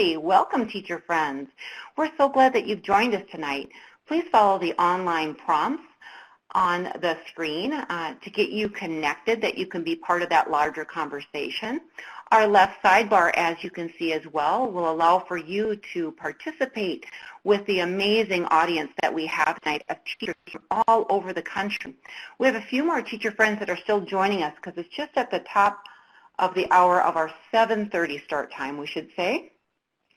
Welcome, teacher friends. We're so glad that you've joined us tonight. Please follow the online prompts on the screen to get you connected, that you can be part of that larger conversation. Our left sidebar, as you can see as well, will allow for you to participate with the amazing audience that we have tonight of teachers from all over the country. We have a few more teacher friends that are still joining us because it's just at the top of the hour of our 7:30 start time, we should say.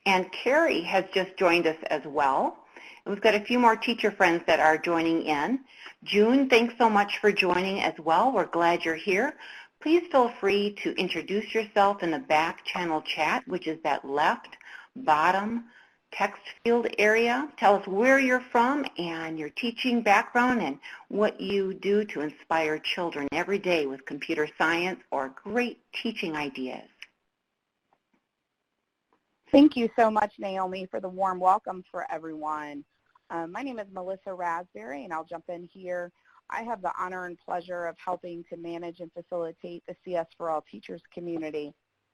And Carrie has just joined us as well. And we've got a few more teacher friends that are joining in. June, thanks so much for joining as well. We're glad you're here. Please feel free to introduce yourself in the back channel chat, which is that left bottom text field area. Tell us where you're from and your teaching background and what you do to inspire children every day with computer science or great teaching ideas. Thank you so much, Naomi, for the warm welcome for everyone. My name is Melissa Raspberry, and I'll jump in here. I have the honor and pleasure of helping to manage and facilitate the CS for All Teachers community.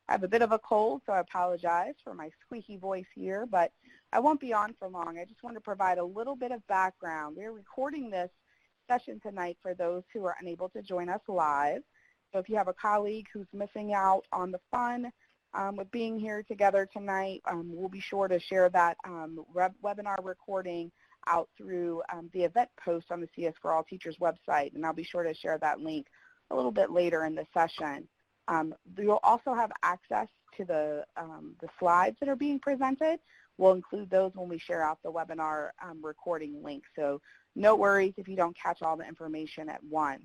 I have a bit of a cold, so I apologize for my squeaky voice here, but I won't be on for long. I just want to provide a little bit of background. We're recording this session tonight for those who are unable to join us live. So if you have a colleague who's missing out on the fun with being here together tonight, we'll be sure to share that webinar recording out through the event post on the CS for All Teachers website, and I'll be sure to share that link a little bit later in the session. You'll also have access to the slides that are being presented. We'll include those when we share out the webinar recording link, so no worries if you don't catch all the information at once.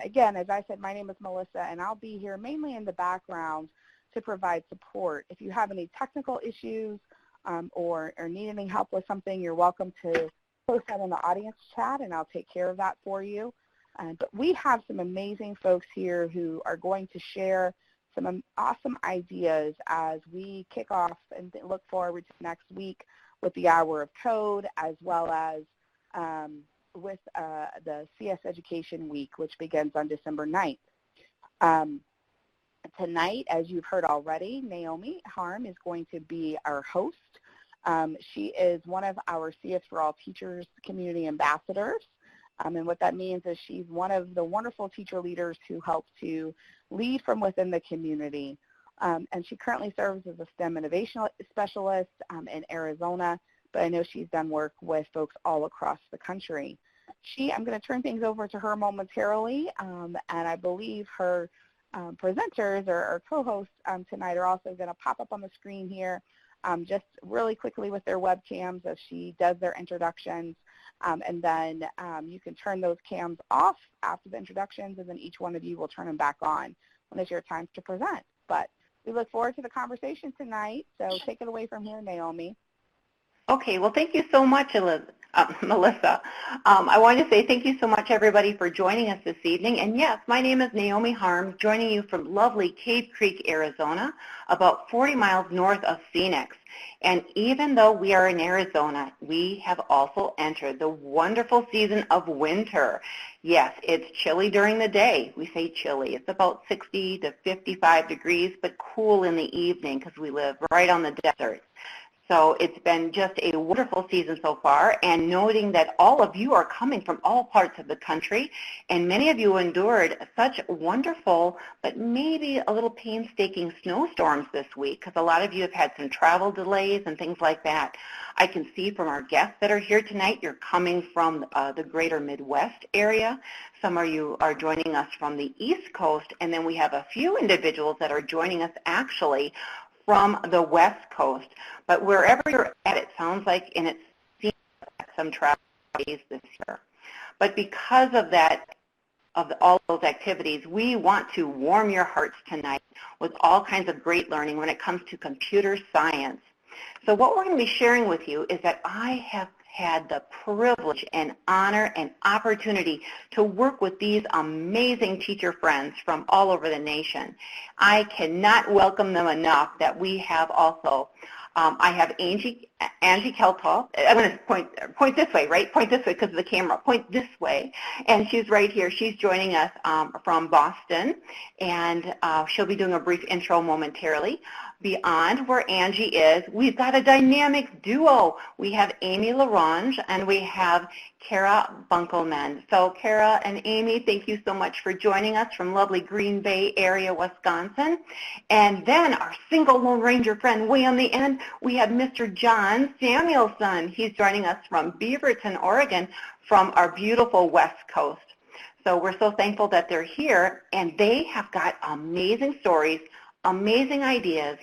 Again, as I said, my name is Melissa, and I'll be here mainly in the background to provide support. If you have any technical issues or need any help with something, you're welcome to post that in the audience chat, and I'll take care of that for you. But we have some amazing folks here who are going to share some awesome ideas as we kick off and look forward to next week with the Hour of Code, as well as with the CS Education Week, which begins on December 9th. Tonight, as you've heard already, Naomi Harm is going to be our host. She is one of our CS for All Teachers community ambassadors. And what that means is she's one of the wonderful teacher leaders who help to lead from within the community. And she currently serves as a STEM innovation specialist in Arizona, but I know she's done work with folks all across the country. I'm going to turn things over to her momentarily, and I believe her presenters or co-hosts tonight are also going to pop up on the screen here just really quickly with their webcams as she does their introductions. And then you can turn those cams off after the introductions, and then each one of you will turn them back on when it's your time to present. But we look forward to the conversation tonight, so take it away from here, Naomi. Okay, well, thank you so much, Melissa. I want to say thank you so much, everybody, for joining us this evening. And yes, my name is Naomi Harm, joining you from lovely Cave Creek, Arizona, about 40 miles north of Phoenix. And even though we are in Arizona, we have also entered the wonderful season of winter. Yes, it's chilly during the day. We say chilly. It's about 60 to 55 degrees, but cool in the evening because we live right on the desert. So it's been just a wonderful season so far, and noting that all of you are coming from all parts of the country, and many of you endured such wonderful but maybe a little painstaking snowstorms this week, because a lot of you have had some travel delays and things like that. I can see from our guests that are here tonight, you're coming from the greater Midwest area. Some of you are joining us from the East Coast, and then we have a few individuals that are joining us actually from the West Coast. But wherever you're at, it sounds like, and it seems like some travel days this year. But because of that, all those activities, we want to warm your hearts tonight with all kinds of great learning when it comes to computer science. So what we're going to be sharing with you is that I have had the privilege and honor and opportunity to work with these amazing teacher friends from all over the nation. I cannot welcome them enough that we have also, I have Angie Kalthoff. I'm going to point this way, right? Point this way because of the camera. Point this way. And she's right here. She's joining us from Boston, and she'll be doing a brief intro momentarily. beyond where Angie is, we've got a dynamic duo. We have Amy LaRonge and we have Kara Bunkelman. So Kara and Amy, thank you so much for joining us from lovely Green Bay area, Wisconsin. And then our single Lone Ranger friend way on the end, we have Mr. Jon Samuelson. He's joining us from Beaverton, Oregon, from our beautiful West Coast. So we're so thankful that they're here, and they have got amazing stories, amazing ideas,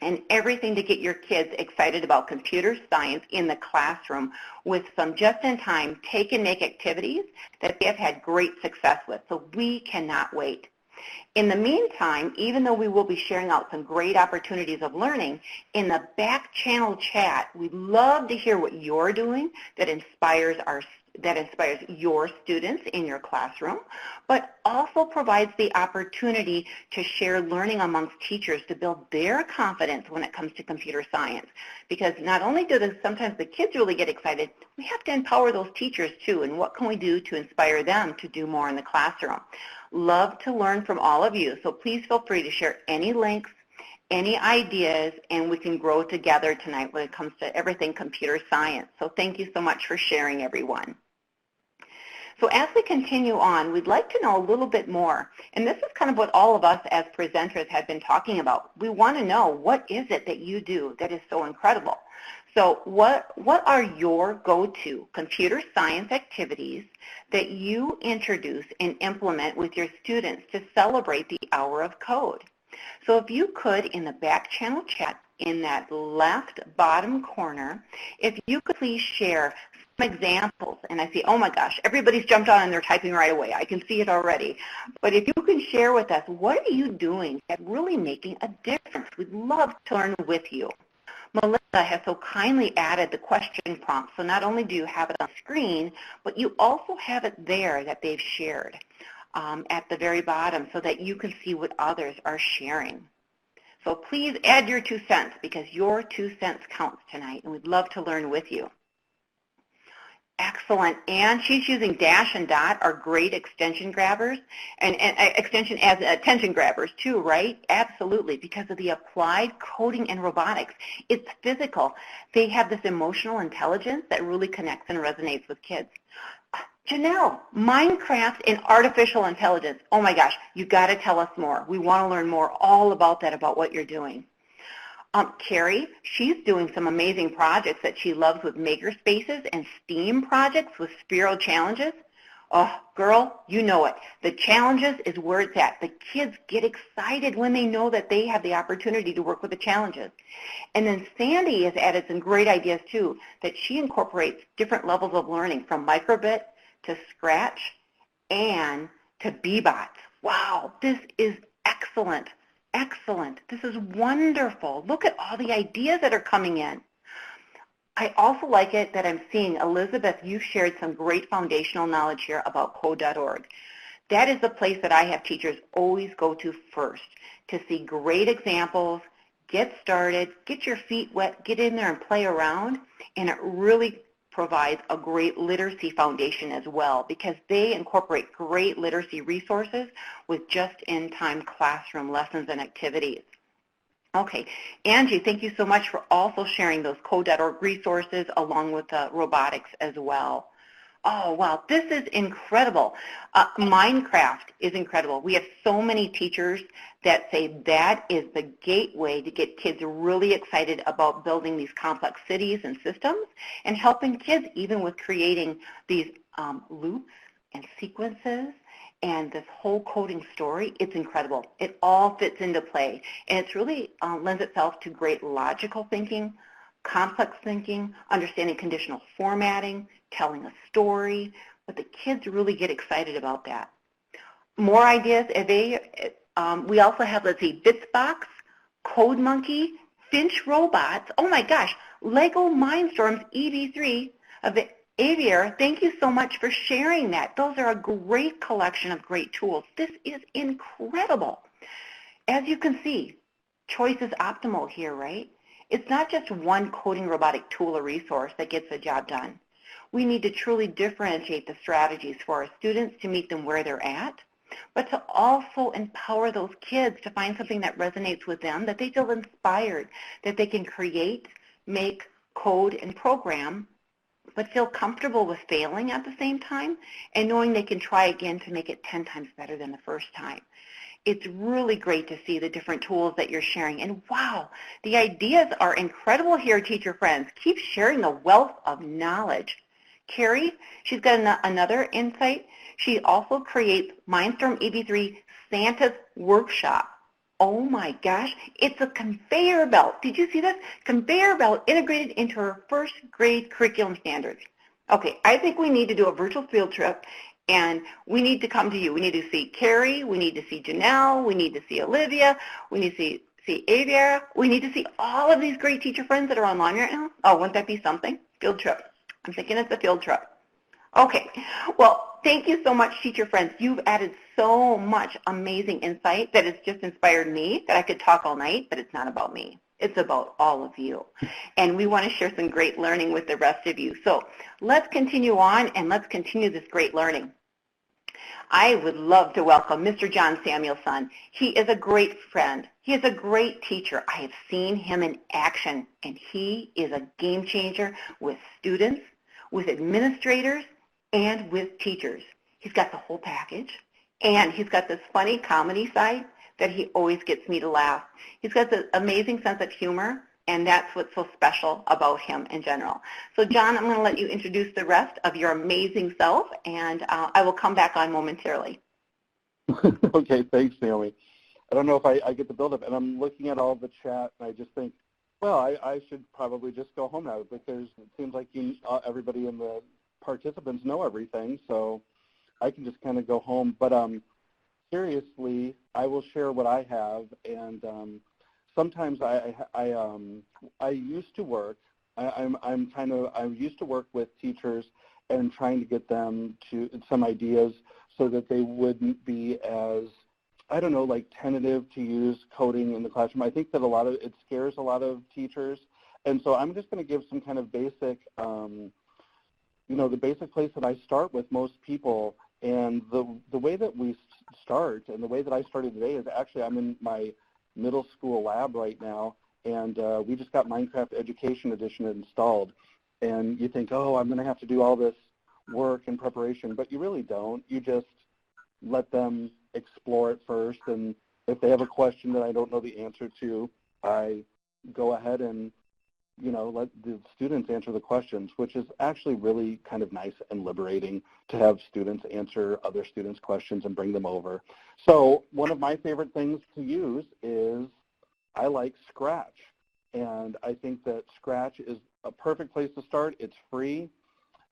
and everything to get your kids excited about computer science in the classroom with some just-in-time take-and-make activities that they have had great success with. So we cannot wait. In the meantime, even though we will be sharing out some great opportunities of learning, in the back channel chat, we'd love to hear what you're doing that inspires your students in your classroom, but also provides the opportunity to share learning amongst teachers to build their confidence when it comes to computer science. Because not only do sometimes the kids really get excited, we have to empower those teachers too, and what can we do to inspire them to do more in the classroom. Love to learn from all of you, so please feel free to share any links, any ideas, and we can grow together tonight when it comes to everything computer science. So thank you so much for sharing, everyone. So as we continue on, we'd like to know a little bit more, and this is kind of what all of us as presenters have been talking about. We want to know, what is it that you do that is so incredible? So what are your go-to computer science activities that you introduce and implement with your students to celebrate the hour of code? So if you could, in the back channel chat in that left bottom corner, if you could please share some examples, and I see, oh my gosh, everybody's jumped on and they're typing right away. I can see it already. But if you can share with us, what are you doing that's really making a difference? We'd love to learn with you. Melissa has so kindly added the question prompt, so not only do you have it on screen, but you also have it there that they've shared at the very bottom so that you can see what others are sharing. So please add your 2 cents, because your 2 cents counts tonight, and we'd love to learn with you. Excellent. And she's using dash and dot, are great extension grabbers, and extension as attention grabbers too, right? Absolutely, because of the applied coding and robotics. It's physical. They have this emotional intelligence that really connects and resonates with kids. Janelle, Minecraft and artificial intelligence. Oh my gosh, you got to tell us more. We want to learn more all about that, about what you're doing. Carrie, she's doing some amazing projects that she loves with maker spaces and STEAM projects with Spiro challenges. Oh, girl, you know it. The challenges is where it's at. The kids get excited when they know that they have the opportunity to work with the challenges. And then Sandy has added some great ideas too, that she incorporates different levels of learning from microbit to Scratch and to Bebots. Wow, this is excellent. Excellent. This is wonderful. Look at all the ideas that are coming in. I also like it that I'm seeing, Elizabeth, you shared some great foundational knowledge here about code.org. That is the place that I have teachers always go to first to see great examples, get started, get your feet wet, get in there and play around, and it really provides a great literacy foundation as well, because they incorporate great literacy resources with just-in-time classroom lessons and activities. Okay, Angie, thank you so much for also sharing those code.org resources along with robotics as well. Oh, wow, this is incredible. Minecraft is incredible. We have so many teachers that say that is the gateway to get kids really excited about building these complex cities and systems and helping kids even with creating these loops and sequences and this whole coding story. It's incredible. It all fits into play, and it's really lends itself to great logical thinking, complex thinking, understanding conditional formatting, telling a story, but the kids really get excited about that. More ideas, we also have, let's see, Bitsbox, Code Monkey, Finch Robots, oh my gosh, Lego Mindstorms EV3 of the Aviator. Thank you so much for sharing that. Those are a great collection of great tools. This is incredible. As you can see, choice is optimal here, right? It's not just one coding robotic tool or resource that gets the job done. We need to truly differentiate the strategies for our students to meet them where they're at, but to also empower those kids to find something that resonates with them, that they feel inspired, that they can create, make, code, and program, but feel comfortable with failing at the same time and knowing they can try again to make it 10 times better than the first time. It's really great to see the different tools that you're sharing. And wow, the ideas are incredible here, teacher friends. Keep sharing the wealth of knowledge. Carrie, she's got another insight. She also creates Mindstorm EB3 Santa's Workshop. Oh my gosh, it's a conveyor belt. Did you see this? Conveyor belt integrated into her first grade curriculum standards. Okay, I think we need to do a virtual field trip, and we need to come to you. We need to see Carrie, we need to see Janelle, we need to see Olivia, we need to see Avia, we need to see all of these great teacher friends that are online right now. Oh, wouldn't that be something? Field trip. I'm thinking it's a field trip. Okay, well, thank you so much, teacher friends. You've added so much amazing insight that it's just inspired me that I could talk all night, but it's not about me. It's about all of you. And we want to share some great learning with the rest of you. So let's continue on and let's continue this great learning. I would love to welcome Mr. Jon Samuelson. He is a great friend. He is a great teacher. I have seen him in action, and he is a game changer with students, with administrators, and with teachers. He's got the whole package, and he's got this funny comedy side that he always gets me to laugh. He's got this amazing sense of humor, and that's what's so special about him in general. So Jon, I'm going to let you introduce the rest of your amazing self, and I will come back on momentarily. Okay, thanks, Naomi. I don't know if I get the build-up, and I'm looking at all the chat, and I just think, well, I should probably just go home now because it seems like everybody in the participants know everything, so I can just kind of go home. But seriously, I will share what I have, and sometimes I used to work. I used to work with teachers and trying to get them to some ideas so that they wouldn't be as, I don't know, like tentative to use coding in the classroom. I think that it scares a lot of teachers, and so I'm just going to give some kind of basic, the basic place that I start with most people. And the way that we start, and the way that I started today is actually I'm in my middle school lab right now, and we just got Minecraft Education Edition installed. And you think, oh, I'm going to have to do all this work and preparation, but you really don't. You just let them explore it first, and if they have a question that I don't know the answer to, I go ahead and let the students answer the questions, which is actually really kind of nice and liberating to have students answer other students' questions and bring them over. So one of my favorite things to use is I like Scratch, and I think that Scratch is a perfect place to start. It's free.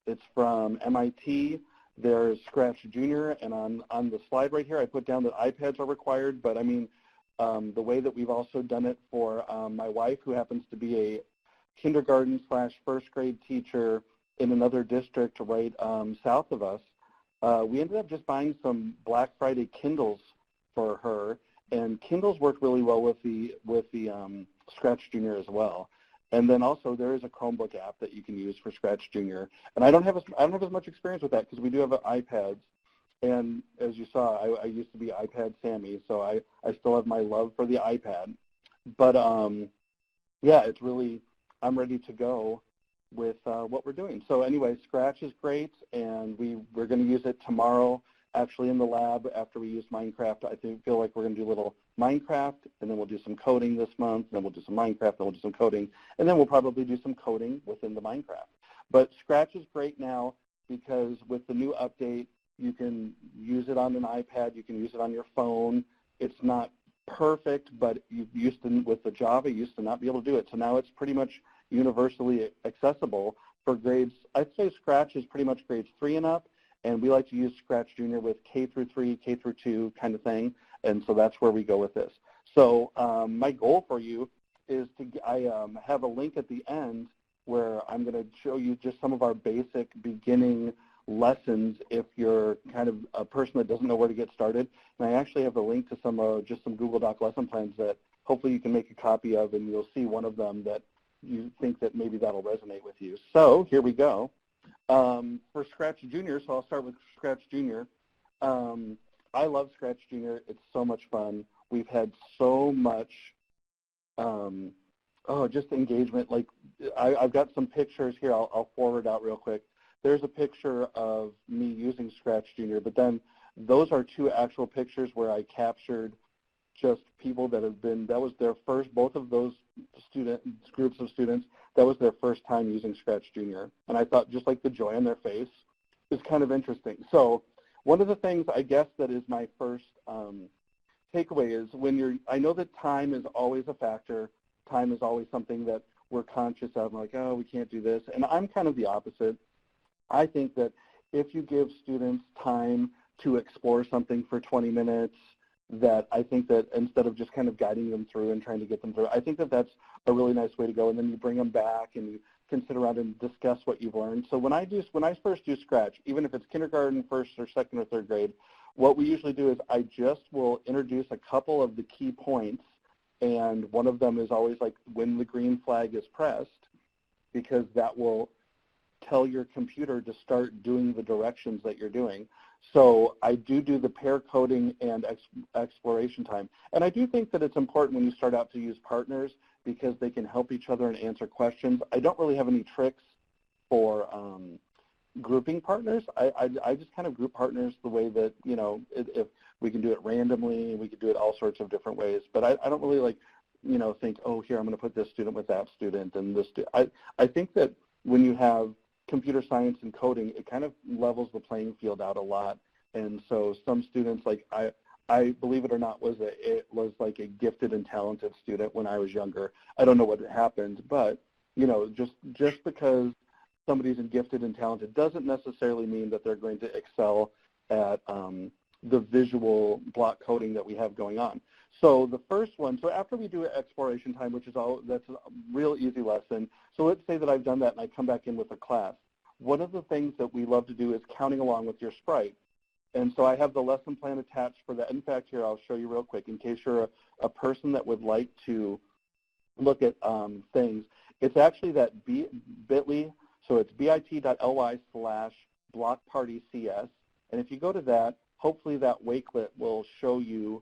It's from MIT. There's Scratch Junior, and on the slide right here, I put down that iPads are required, but I mean, the way that we've also done it for my wife, who happens to be a kindergarten/first grade teacher in another district right south of us, we ended up just buying some Black Friday Kindles for her, and Kindles work really well with the Scratch Junior as well. And then also there is a Chromebook app that you can use for Scratch Junior. And I don't have as much experience with that because we do have iPads. And as you saw, I used to be iPad Sammy, so I still have my love for the iPad. But yeah, it's really, I'm ready to go with what we're doing. So anyway, Scratch is great, and we're going to use it tomorrow, actually in the lab after we use Minecraft. I feel like we're going to do a little Minecraft, and then we'll do some coding this month, then we'll do some Minecraft, then we'll do some coding, and then we'll probably do some coding within the Minecraft. But Scratch is great now because with the new update, you can use it on an iPad, you can use it on your phone. It's not perfect, but with the Java, you used to not be able to do it. So now it's pretty much universally accessible for grades. I'd say Scratch is pretty much grades 3 and up, and we like to use Scratch Junior with K through 3, K through 2 kind of thing, and so that's where we go with this. So my goal for you is I have a link at the end where I'm going to show you just some of our basic beginning lessons if you're kind of a person that doesn't know where to get started. And I actually have a link to just some Google Doc lesson plans that hopefully you can make a copy of, and you'll see one of them that you think that maybe that'll resonate with you. So here we go. For Scratch Junior, so I'll start with Scratch Junior. I love Scratch Junior. It's so much fun. We've had so much, just engagement. Like, I've got some pictures here. I'll forward out real quick. There's a picture of me using Scratch Junior, but then those are two actual pictures where I captured just people that have been, that was their first, both of those groups of students, that was their first time using Scratch Junior. And I thought just like the joy on their face is kind of interesting. So one of the things I guess that is my first takeaway is I know that time is always a factor. Time is always something that we're conscious of, like, oh, we can't do this. And I'm kind of the opposite. I think that if you give students time to explore something for 20 minutes, that I think that instead of just kind of guiding them through and trying to get them through, I think that that's a really nice way to go. And then you bring them back and you can sit around and discuss what you've learned. So when I first do Scratch, even if it's kindergarten, first or second or third grade, what we usually do is I just will introduce a couple of the key points, and one of them is always like when the green flag is pressed, because that will tell your computer to start doing the directions that you're doing. So I do the pair coding and exploration time. And I do think that it's important when you start out to use partners because they can help each other and answer questions. I don't really have any tricks for grouping partners. I just kind of group partners the way that, if we can do it randomly, we could do it all sorts of different ways. But I don't really think, oh, here, I'm going to put this student with that student and this student. I think that when you have computer science and coding, it kind of levels the playing field out a lot. And so some students, like I believe it or not, was like a gifted and talented student when I was younger. I don't know what happened, but just because somebody's gifted and talented doesn't necessarily mean that they're going to excel at the visual block coding that we have going on. So the first one, so after we do exploration time, which is that's a real easy lesson. So let's say that I've done that and I come back in with a class. One of the things that we love to do is counting along with your sprite. And so I have the lesson plan attached for that. In fact, here, I'll show you real quick in case you're a person that would like to look at things. It's actually that bit.ly, so it's bit.ly/blockpartycs. And if you go to that, hopefully that Wakelet will show you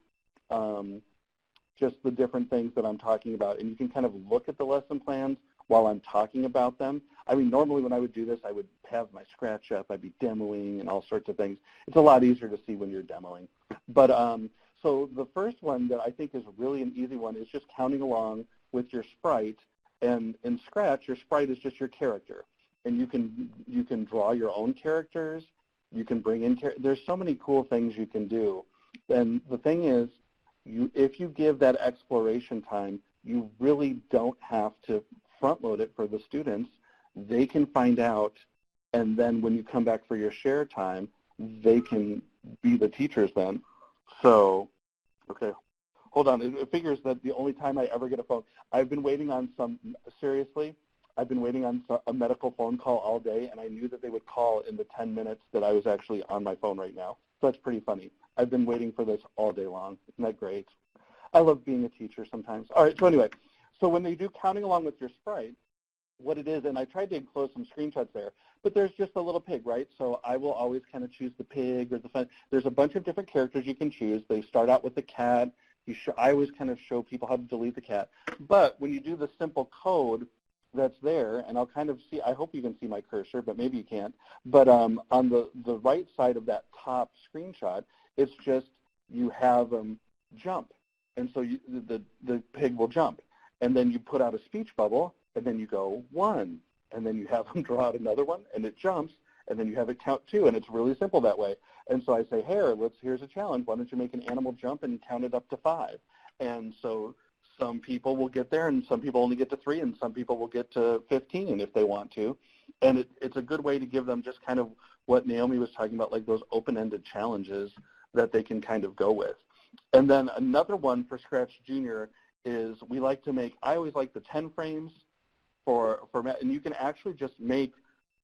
just the different things that I'm talking about. And you can kind of look at the lesson plans while I'm talking about them. I mean, normally when I would do this, I would have my Scratch up, I'd be demoing and all sorts of things. It's a lot easier to see when you're demoing. But so the first one that I think is really an easy one is just counting along with your sprite. And in Scratch, your sprite is just your character. And you can draw your own characters. You can bring in, there's so many cool things you can do. And the thing is, if you give that exploration time, you really don't have to front load it for the students. They can find out, and then when you come back for your share time, they can be the teachers then. So, okay, hold on. It figures that the only time I ever get a phone, I've been waiting on seriously, I've been waiting on a medical phone call all day, and I knew that they would call in the 10 minutes that I was actually on my phone right now. So that's pretty funny. I've been waiting for this all day long. Isn't that great? I love being a teacher sometimes. All right, so anyway, so when they do counting along with your sprite, what it is, and I tried to enclose some screenshots there, but there's just a little pig, right? So I will always kind of choose the pig or the fun. There's a bunch of different characters you can choose. They start out with the cat. I always kind of show people how to delete the cat. But when you do the simple code that's there, and I'll kind of see, I hope you can see my cursor, but maybe you can't. But on the right side of that top screenshot, it's just you have them jump. And so the pig will jump. And then you put out a speech bubble, and then you go 1, and then you have them draw out another one, and it jumps, and then you have it count 2, and it's really simple that way. And so I say, hey, here's a challenge. Why don't you make an animal jump and count it up to 5? And so some people will get there, and some people only get to 3, and some people will get to 15 if they want to. And it's a good way to give them just kind of what Naomi was talking about, like those open-ended challenges that they can kind of go with. And then another one for Scratch Junior is we like to make, I always like the 10 frames for and you can actually just make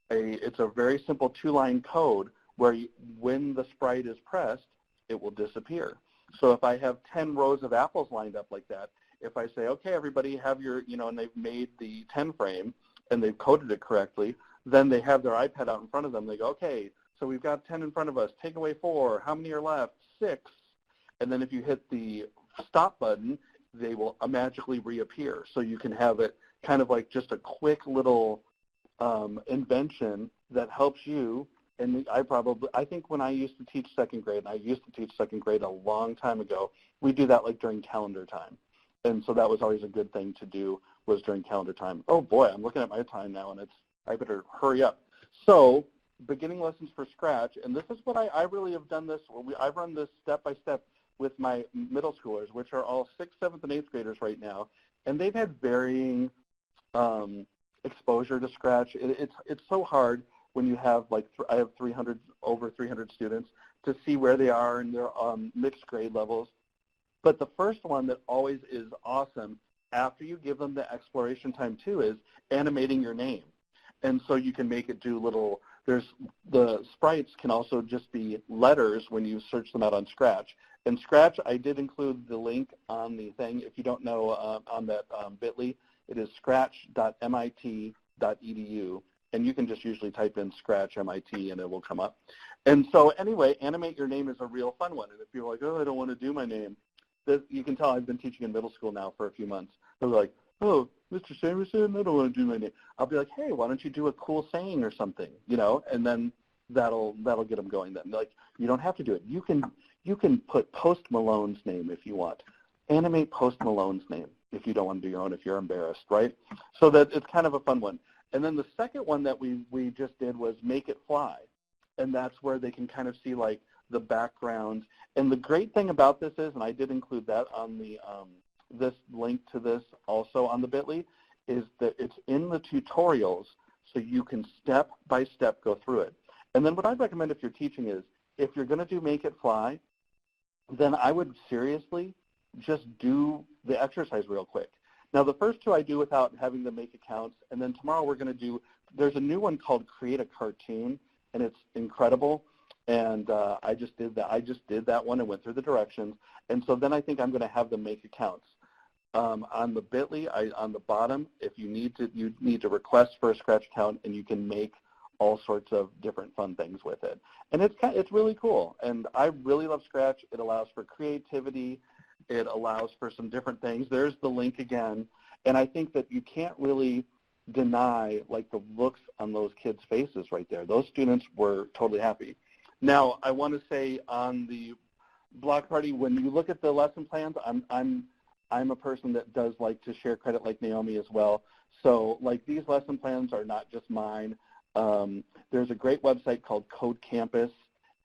it's a very simple 2-line code where when the sprite is pressed, it will disappear. So if I have 10 rows of apples lined up like that, if I say, okay, everybody have your, and they've made the 10 frame and they've coded it correctly, then they have their iPad out in front of them. They go, okay, so we've got 10 in front of us. Take away 4. How many are left? 6, and then if you hit the stop button, they will magically reappear. So you can have it kind of like just a quick little invention that helps you. And I think when I used to teach second grade, and I used to teach second grade a long time ago, we do that like during calendar time. And so that was always a good thing to do, was during calendar time. Oh boy, I'm looking at my time now, and I better hurry up. So beginning lessons for Scratch, and this is what I really have done this. I've run this step by step with my middle schoolers, which are all 6th, 7th, and 8th graders right now, and they've had varying exposure to Scratch. It's so hard when you have, like, I have over 300 students, to see where they are in their mixed grade levels. But the first one that always is awesome after you give them the exploration time too is animating your name. And so you can make it do little, the sprites can also just be letters when you search them out on Scratch. And Scratch, I did include the link on the thing. If you don't know, on that bit.ly, it is scratch.mit.edu. And you can just usually type in Scratch MIT and it will come up. And so anyway, animate your name is a real fun one. And if you're like, oh, I don't want to do my name, you can tell I've been teaching in middle school now for a few months. They're like, oh, Mr. Samuelson, I don't want to do my name. I'll be like, hey, why don't you do a cool saying or something, and then that'll get them going then. Like, you don't have to do it. You can put Post Malone's name if you want. Animate Post Malone's name if you don't want to do your own, if you're embarrassed, right? So that it's kind of a fun one. And then the second one that we just did was Make It Fly. And that's where they can kind of see, like, the background. And the great thing about this is, and I did include that on the this link to this also on the bit.ly, is that it's in the tutorials so you can step by step go through it. And then what I'd recommend if you're teaching is, if you're going to do Make It Fly, then I would seriously just do the exercise real quick. Now, the first two I do without having them make accounts, and then tomorrow we're going to do, there's a new one called Create a Cartoon, and it's incredible. And I just did that one and went through the directions. And so then I think I'm going to have them make accounts. On the bit.ly, on the bottom, if you need to request for a Scratch account, and you can make all sorts of different fun things with it. And it's really cool. And I really love Scratch. It allows for creativity. It allows for some different things. There's the link again. And I think that you can't really deny, like, the looks on those kids' faces right there. Those students were totally happy. Now, I want to say on the block party, when you look at the lesson plans, I'm a person that does like to share credit, like Naomi as well. So, like, these lesson plans are not just mine. There's a great website called Code Campus,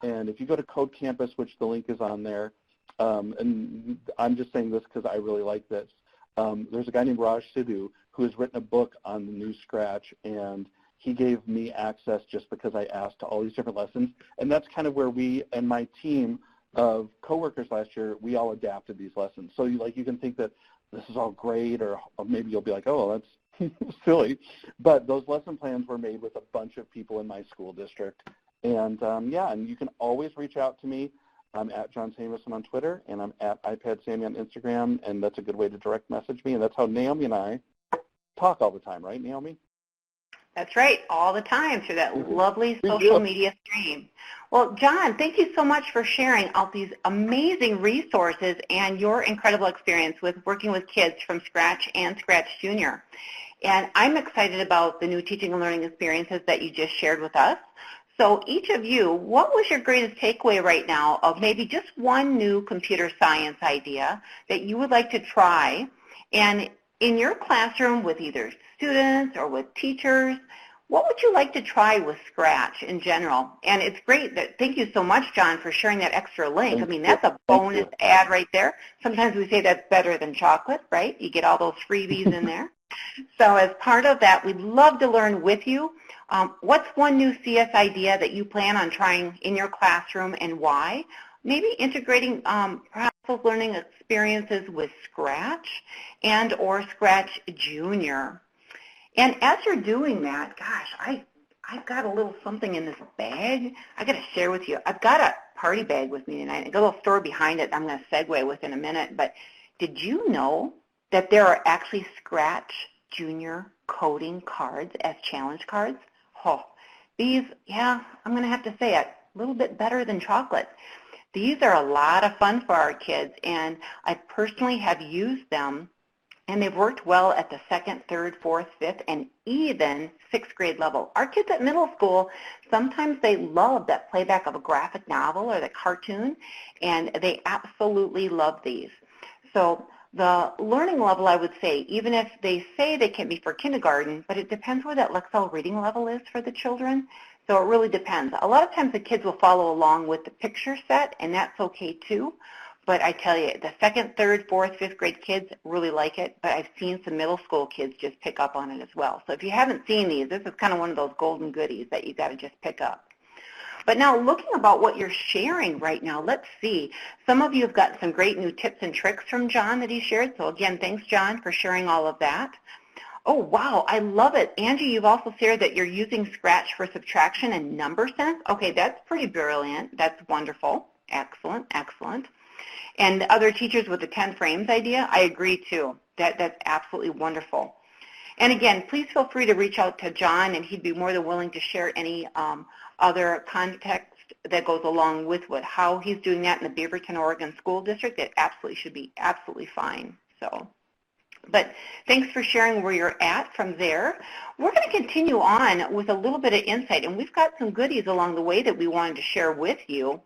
and if you go to Code Campus, which the link is on there, and I'm just saying this because I really like this, there's a guy named Raj Sidhu who has written a book on the new Scratch, and he gave me access just because I asked to all these different lessons. And that's kind of where we and my team of coworkers last year, we all adapted these lessons. So you can think that this is all great, or maybe you'll be like, oh, that's silly. But those lesson plans were made with a bunch of people in my school district. And and you can always reach out to me. I'm at Jon Samuelson on Twitter, and I'm at iPadSammy on Instagram, and that's a good way to direct message me. And that's how Naomi and I talk all the time, right, Naomi? That's right, all the time through that lovely social media stream. Well, Jon, thank you so much for sharing all these amazing resources and your incredible experience with working with kids from Scratch and Scratch Junior. And I'm excited about the new teaching and learning experiences that you just shared with us. So each of you, what was your greatest takeaway right now of maybe just one new computer science idea that you would like to try? And in your classroom with either students or with teachers, what would you like to try with Scratch in general? And it's great that, thank you so much, Jon, for sharing that extra link. I mean, that's a bonus ad right there. Sometimes we say that's better than chocolate, right? You get all those freebies in there. So as part of that, we'd love to learn with you. What's one new CS idea that you plan on trying in your classroom and why? Maybe integrating perhaps those learning experiences with Scratch and or Scratch Junior. And as you're doing that, gosh, I've got a little something in this bag I got to share with you. I've got a party bag with me tonight. I've got a little story behind it I'm going to segue with in a minute. But did you know that there are actually Scratch Junior coding cards as challenge cards? Oh, these, yeah, I'm going to have to say it, a little bit better than chocolate. These are a lot of fun for our kids, and I personally have used them, and they've worked well at the 2nd, 3rd, 4th, 5th, and even 6th grade level. Our kids at middle school, sometimes they love that playback of a graphic novel or the cartoon, and they absolutely love these. So the learning level, I would say, even if they say they can be for kindergarten, but it depends where that Lexile reading level is for the children. So it really depends. A lot of times the kids will follow along with the picture set, and that's okay too. But I tell you, the 2nd, 3rd, 4th, 5th grade kids really like it, but I've seen some middle school kids just pick up on it as well. So if you haven't seen these, this is kind of one of those golden goodies that you got to just pick up. But now looking about what you're sharing right now, let's see. Some of you have got some great new tips and tricks from Jon that he shared. So again, thanks, Jon, for sharing all of that. Oh, wow, I love it. Angie, you've also shared that you're using Scratch for subtraction and number sense. Okay, that's pretty brilliant. That's wonderful. Excellent, excellent. And other teachers with the 10 frames idea, I agree too. That's absolutely wonderful. And again, please feel free to reach out to Jon, and he'd be more than willing to share any other context that goes along with how he's doing that in the Beaverton, Oregon School District. It absolutely should be absolutely fine. So. But thanks for sharing where you're at from there. We're going to continue on with a little bit of insight, and we've got some goodies along the way that we wanted to share with you.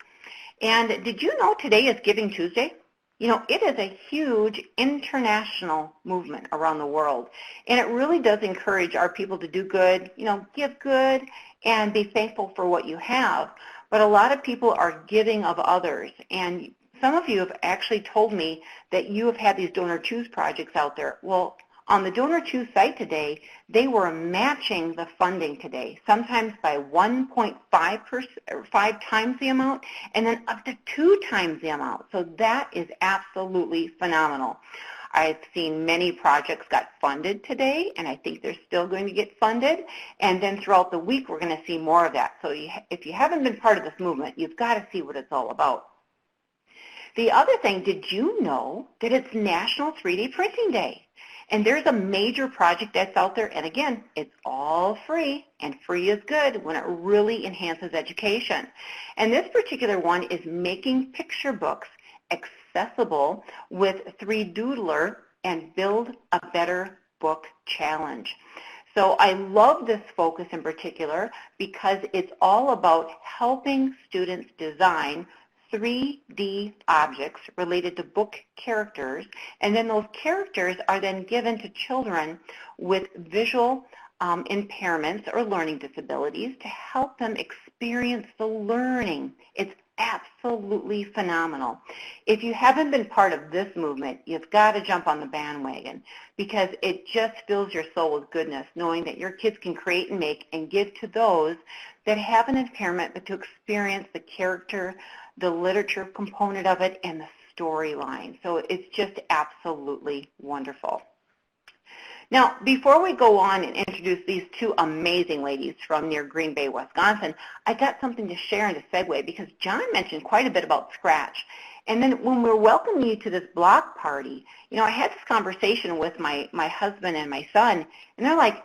And did you know today is Giving Tuesday? You know, it is a huge international movement around the world, and it really does encourage our people to do good, you know, give good and be thankful for what you have. But a lot of people are giving of others, and some of you have actually told me that you have had these Donor Choose projects out there. Well, on the Donor Choose site today, they were matching the funding today, sometimes by 1.5 times the amount, and then up to 2 times the amount. So that is absolutely phenomenal. I've seen many projects got funded today, and I think they're still going to get funded. And then throughout the week, we're going to see more of that. So if you haven't been part of this movement, you've got to see what it's all about. The other thing, did you know that it's National 3D Printing Day? And there's a major project that's out there, and again, it's all free, and free is good when it really enhances education. And this particular one is making picture books accessible with 3Doodler and Build a Better Book Challenge. So I love this focus in particular because it's all about helping students design 3D objects related to book characters, and then those characters are then given to children with visual impairments or learning disabilities to help them experience the learning. It's absolutely phenomenal. If you haven't been part of this movement, you've got to jump on the bandwagon because it just fills your soul with goodness knowing that your kids can create and make and give to those that have an impairment, but to experience the character, the literature component of it, and the storyline. So it's just absolutely wonderful. Now, before we go on and introduce these two amazing ladies from near Green Bay, Wisconsin, I got something to share and to segue because Jon mentioned quite a bit about Scratch. And then when we're welcoming you to this block party, you know, I had this conversation with my husband and my son, and they're like,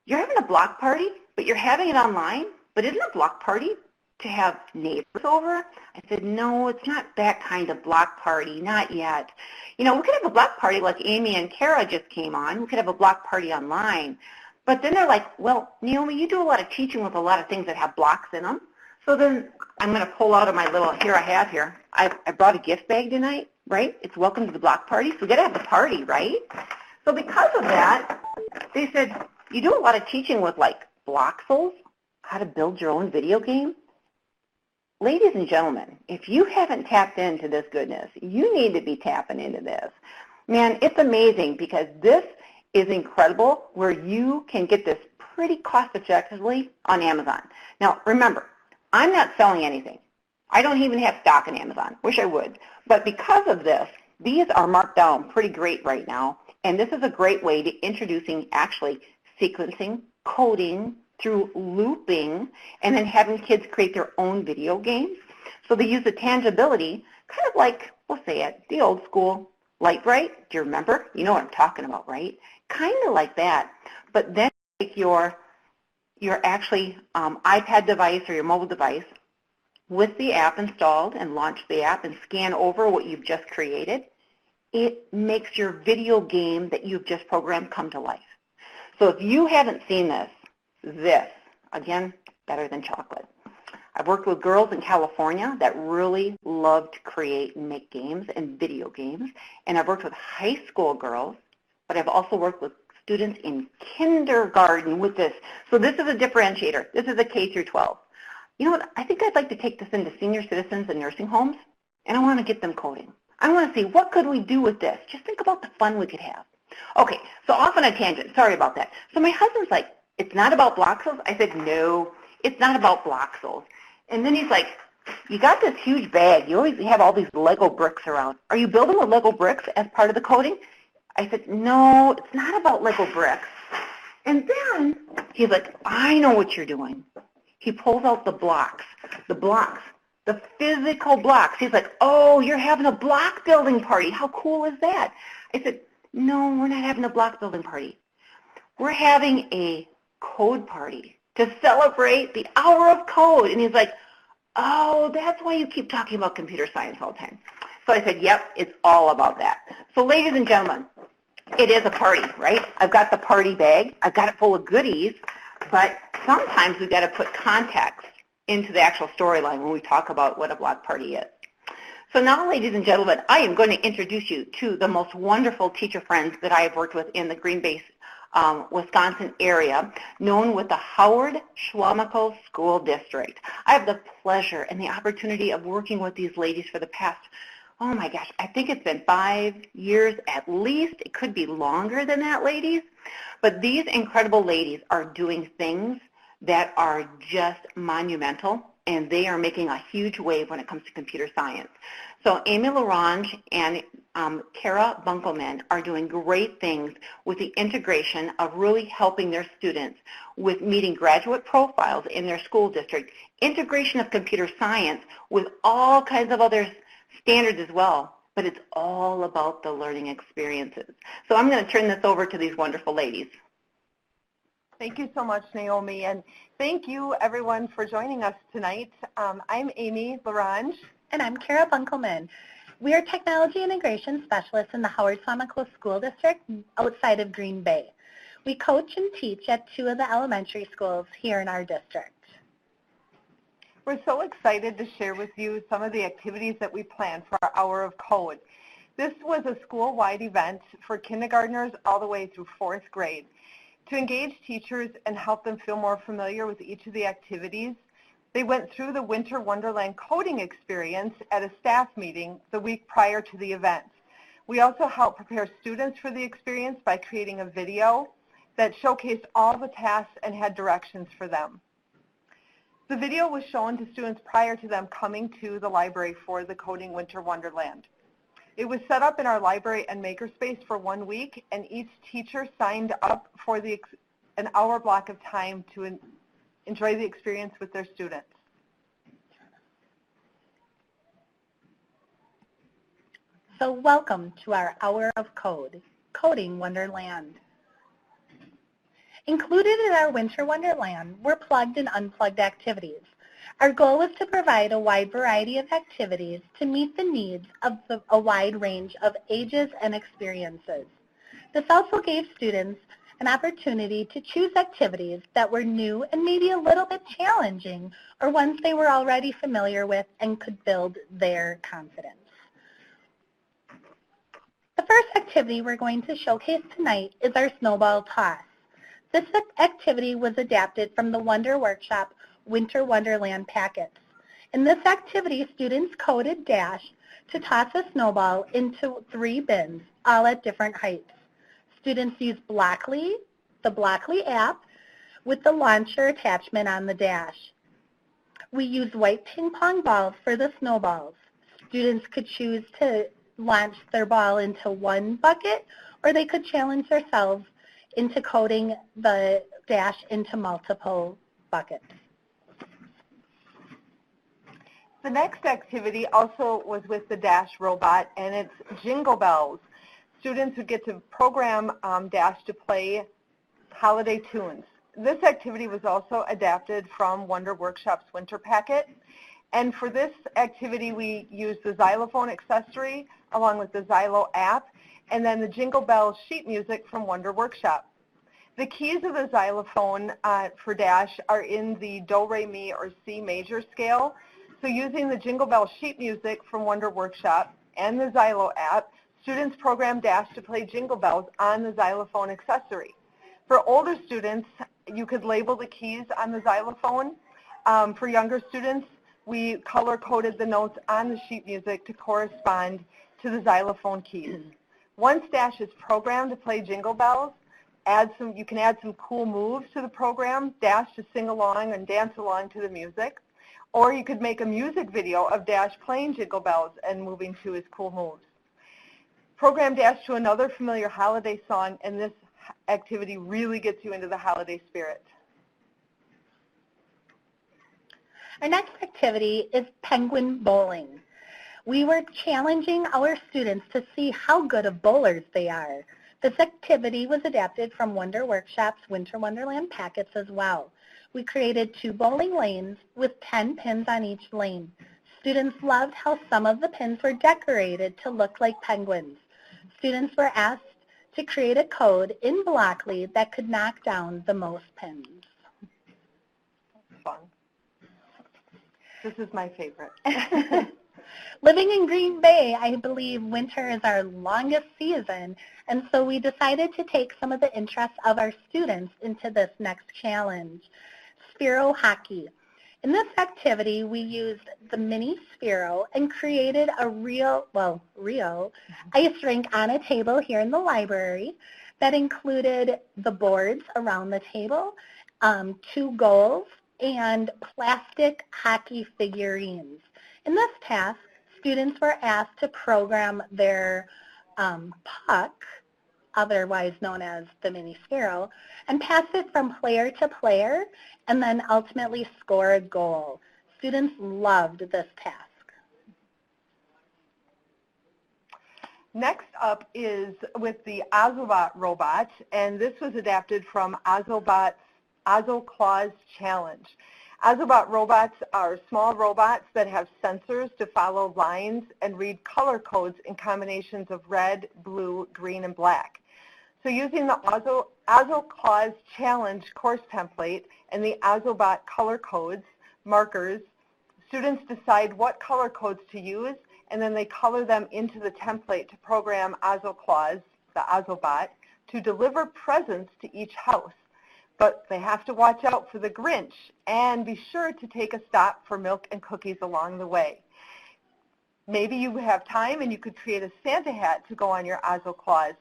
you're having a block party, but you're having it online? But isn't a block party to have neighbors over? I said, no, it's not that kind of block party, not yet. You know, we could have a block party like Amy and Kara just came on. We could have a block party online. But then they're like, well, Naomi, you do a lot of teaching with a lot of things that have blocks in them. So then I'm going to pull out of my little, I brought a gift bag tonight, right? It's welcome to the block party. So we got to have the party, right? So because of that, they said, you do a lot of teaching with like Bloxels, how to build your own video game. Ladies and gentlemen, if you haven't tapped into this goodness, you need to be tapping into this. Man, it's amazing because this is incredible where you can get this pretty cost-effectively on Amazon. Now, remember, I'm not selling anything. I don't even have stock in Amazon. Wish I would. But because of this, these are marked down pretty great right now, and this is a great way to introducing actually sequencing, coding, through looping, and then having kids create their own video games. So they use the tangibility, kind of like, we'll say it, the old school Light Bright. Do you remember? You know what I'm talking about, right? Kind of like that. But then take your actually iPad device or your mobile device, with the app installed and launch the app and scan over what you've just created, it makes your video game that you've just programmed come to life. So if you haven't seen this, again, better than chocolate. I've worked with girls in California that really love to create and make games and video games, and I've worked with high school girls, but I've also worked with students in kindergarten with this. So this is a differentiator. This is a K through 12. You know what, I think I'd like to take this into senior citizens and nursing homes, and I want to get them coding. I want to see what could we do with this. Just think about the fun we could have. Okay, so off on a tangent. Sorry about that. So my husband's like, it's not about Bloxels? I said, no, it's not about Bloxels. And then he's like, you got this huge bag. You always have all these Lego bricks around. Are you building with Lego bricks as part of the coding? I said, no, it's not about Lego bricks. And then he's like, I know what you're doing. He pulls out the blocks, the physical blocks. He's like, oh, you're having a block building party. How cool is that? I said, no, we're not having a block building party. We're having a code party to celebrate the hour of code. And he's like, oh, that's why you keep talking about computer science all the time. So I said, yep, it's all about that. So ladies and gentlemen, it is a party, right? I've got the party bag. I've got it full of goodies, but sometimes we've got to put context into the actual storyline when we talk about what a block party is. So now, ladies and gentlemen, I am going to introduce you to the most wonderful teacher friends that I have worked with in the Green Bay, Wisconsin area, known with the Howard Schwamico School District. I have the pleasure and the opportunity of working with these ladies for the past, oh my gosh, I think it's been 5 years at least. It could be longer than that, ladies. But these incredible ladies are doing things that are just monumental, and they are making a huge wave when it comes to computer science. So Amy LaRonge and Kara Bunkelman are doing great things with the integration of really helping their students with meeting graduate profiles in their school district, integration of computer science with all kinds of other standards as well, but it's all about the learning experiences. So I'm going to turn this over to these wonderful ladies. Thank you so much, Naomi, and thank you, everyone, for joining us tonight. I'm Amy LaRonge. And I'm Kara Bunkelman. We are Technology Integration Specialists in the Howard Schwamico School District outside of Green Bay. We coach and teach at 2 of the elementary schools here in our district. We're so excited to share with you some of the activities that we plan for our Hour of Code. This was a school-wide event for kindergartners all the way through 4th grade. To engage teachers and help them feel more familiar with each of the activities, they went through the Winter Wonderland coding experience at a staff meeting the week prior to the event. We also helped prepare students for the experience by creating a video that showcased all the tasks and had directions for them. The video was shown to students prior to them coming to the library for the Coding Winter Wonderland. It was set up in our library and makerspace for 1 week, and each teacher signed up for an hour block of time to enjoy the experience with their students. So welcome to our Hour of Code, Coding Wonderland. Included in our Winter Wonderland were plugged and unplugged activities. Our goal was to provide a wide variety of activities to meet the needs of a wide range of ages and experiences. This also gave students an opportunity to choose activities that were new and maybe a little bit challenging, or ones they were already familiar with and could build their confidence. The first activity we're going to showcase tonight is our snowball toss. This activity was adapted from the Wonder Workshop Winter Wonderland packets. In this activity, students coded Dash to toss a snowball into 3 bins, all at different heights. Students used Blockly, the Blockly app, with the launcher attachment on the Dash. We used white ping pong balls for the snowballs. Students could choose to launch their ball into 1 bucket, or they could challenge themselves into coding the Dash into multiple buckets. The next activity also was with the Dash robot, and it's Jingle Bells. Students would get to program Dash to play holiday tunes. This activity was also adapted from Wonder Workshop's Winter Packet, And for this activity, we use the xylophone accessory along with the Xylo app, and then the Jingle Bells sheet music from Wonder Workshop. The keys of the xylophone for Dash are in the Do, Re, Mi, or C major scale. So using the Jingle Bell sheet music from Wonder Workshop and the Xylo app, students program Dash to play Jingle Bells on the xylophone accessory. For older students, you could label the keys on the xylophone. For younger students, we color-coded the notes on the sheet music to correspond to the xylophone keys. Once Dash is programmed to play Jingle Bells, you can add some cool moves to the program, Dash to sing along and dance along to the music, or you could make a music video of Dash playing Jingle Bells and moving to his cool moves. Program Dash to another familiar holiday song, and this activity really gets you into the holiday spirit. Our next activity is penguin bowling. We were challenging our students to see how good of bowlers they are. This activity was adapted from Wonder Workshop's Winter Wonderland packets as well. We created 2 bowling lanes with 10 pins on each lane. Students loved how some of the pins were decorated to look like penguins. Students were asked to create a code in Blockly that could knock down the most pins. Fun. This is my favorite. Living in Green Bay, I believe winter is our longest season, and so we decided to take some of the interests of our students into this next challenge, Sphero Hockey. In this activity, we used the mini Sphero and created a real ice rink on a table here in the library that included the boards around the table, 2 goals, and plastic hockey figurines. In this task, students were asked to program their puck, otherwise known as the mini Sphero, and pass it from player to player, and then ultimately score a goal. Students loved this task. Next up is with the Ozobot robot, and this was adapted from Ozobot's OzoClaws Challenge. Ozobot robots are small robots that have sensors to follow lines and read color codes in combinations of red, blue, green, and black. So using the OzoClaws Challenge course template and the Ozobot color codes, markers, students decide what color codes to use, and then they color them into the template to program OzoClaws, the Ozobot, to deliver presents to each house. But they have to watch out for the Grinch and be sure to take a stop for milk and cookies along the way. Maybe you have time and you could create a Santa hat to go on your OzoClaws.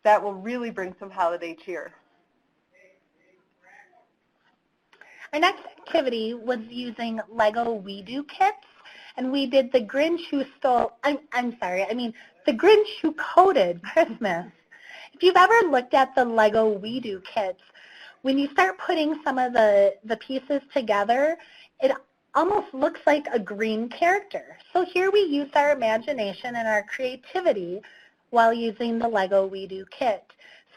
That will really bring some holiday cheer. Our next activity was using Lego We Do kits, and we did the Grinch who stole, the Grinch who coded Christmas. If you've ever looked at the Lego We Do kits, when you start putting some of the pieces together, it almost looks like a green character. So here we used our imagination and our creativity while using the Lego We Do kit.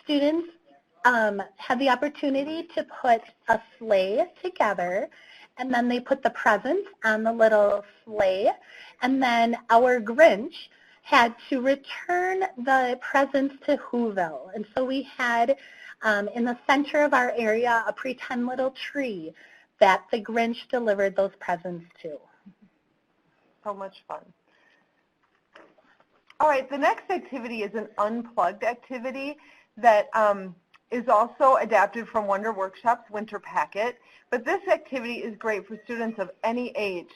Students had the opportunity to put a sleigh together, and then they put the presents on the little sleigh, and then our Grinch had to return the presents to Whoville. And so we had in the center of our area a pretend little tree that the Grinch delivered those presents to. So much fun. All right, the next activity is an unplugged activity that is also adapted from Wonder Workshop's Winter Packet, but this activity is great for students of any age.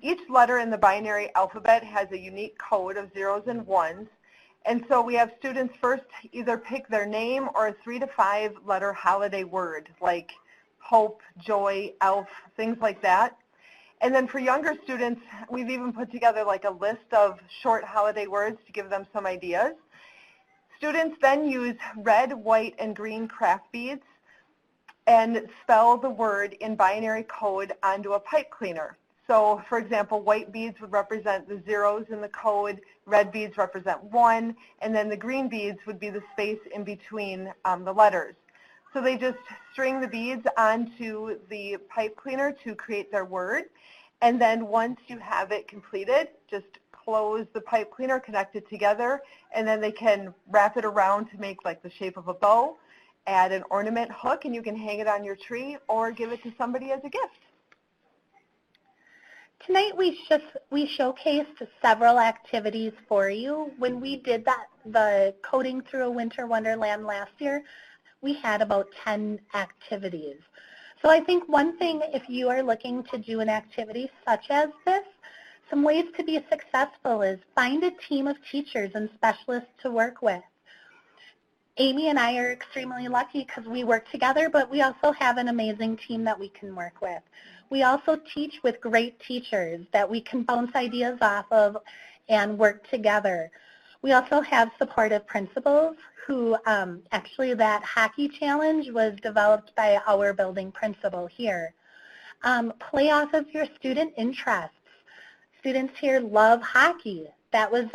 Each letter in the binary alphabet has a unique code of 0s and 1s, and so we have students first either pick their name or a 3 to 5 letter holiday word, like hope, joy, elf, things like that. And then for younger students, we've even put together like a list of short holiday words to give them some ideas. Students then use red, white, and green craft beads and spell the word in binary code onto a pipe cleaner. So, for example, white beads would represent the 0s in the code, red beads represent 1, and then the green beads would be the space in between the letters. So they just string the beads onto the pipe cleaner to create their word, And then once you have it completed, just close the pipe cleaner, connect it together, and then they can wrap it around to make like the shape of a bow, add an ornament hook, and you can hang it on your tree or give it to somebody as a gift. Tonight we showcased several activities for you. When we did the Coding Through a Winter Wonderland last year, we had about 10 activities. So I think one thing, if you are looking to do an activity such as this, some ways to be successful is find a team of teachers and specialists to work with. Amy and I are extremely lucky because we work together, but we also have an amazing team that we can work with. We also teach with great teachers that we can bounce ideas off of and work together. We also have supportive principals who, actually that hockey challenge was developed by our building principal here. Play off of your student interests. Students here love hockey. That was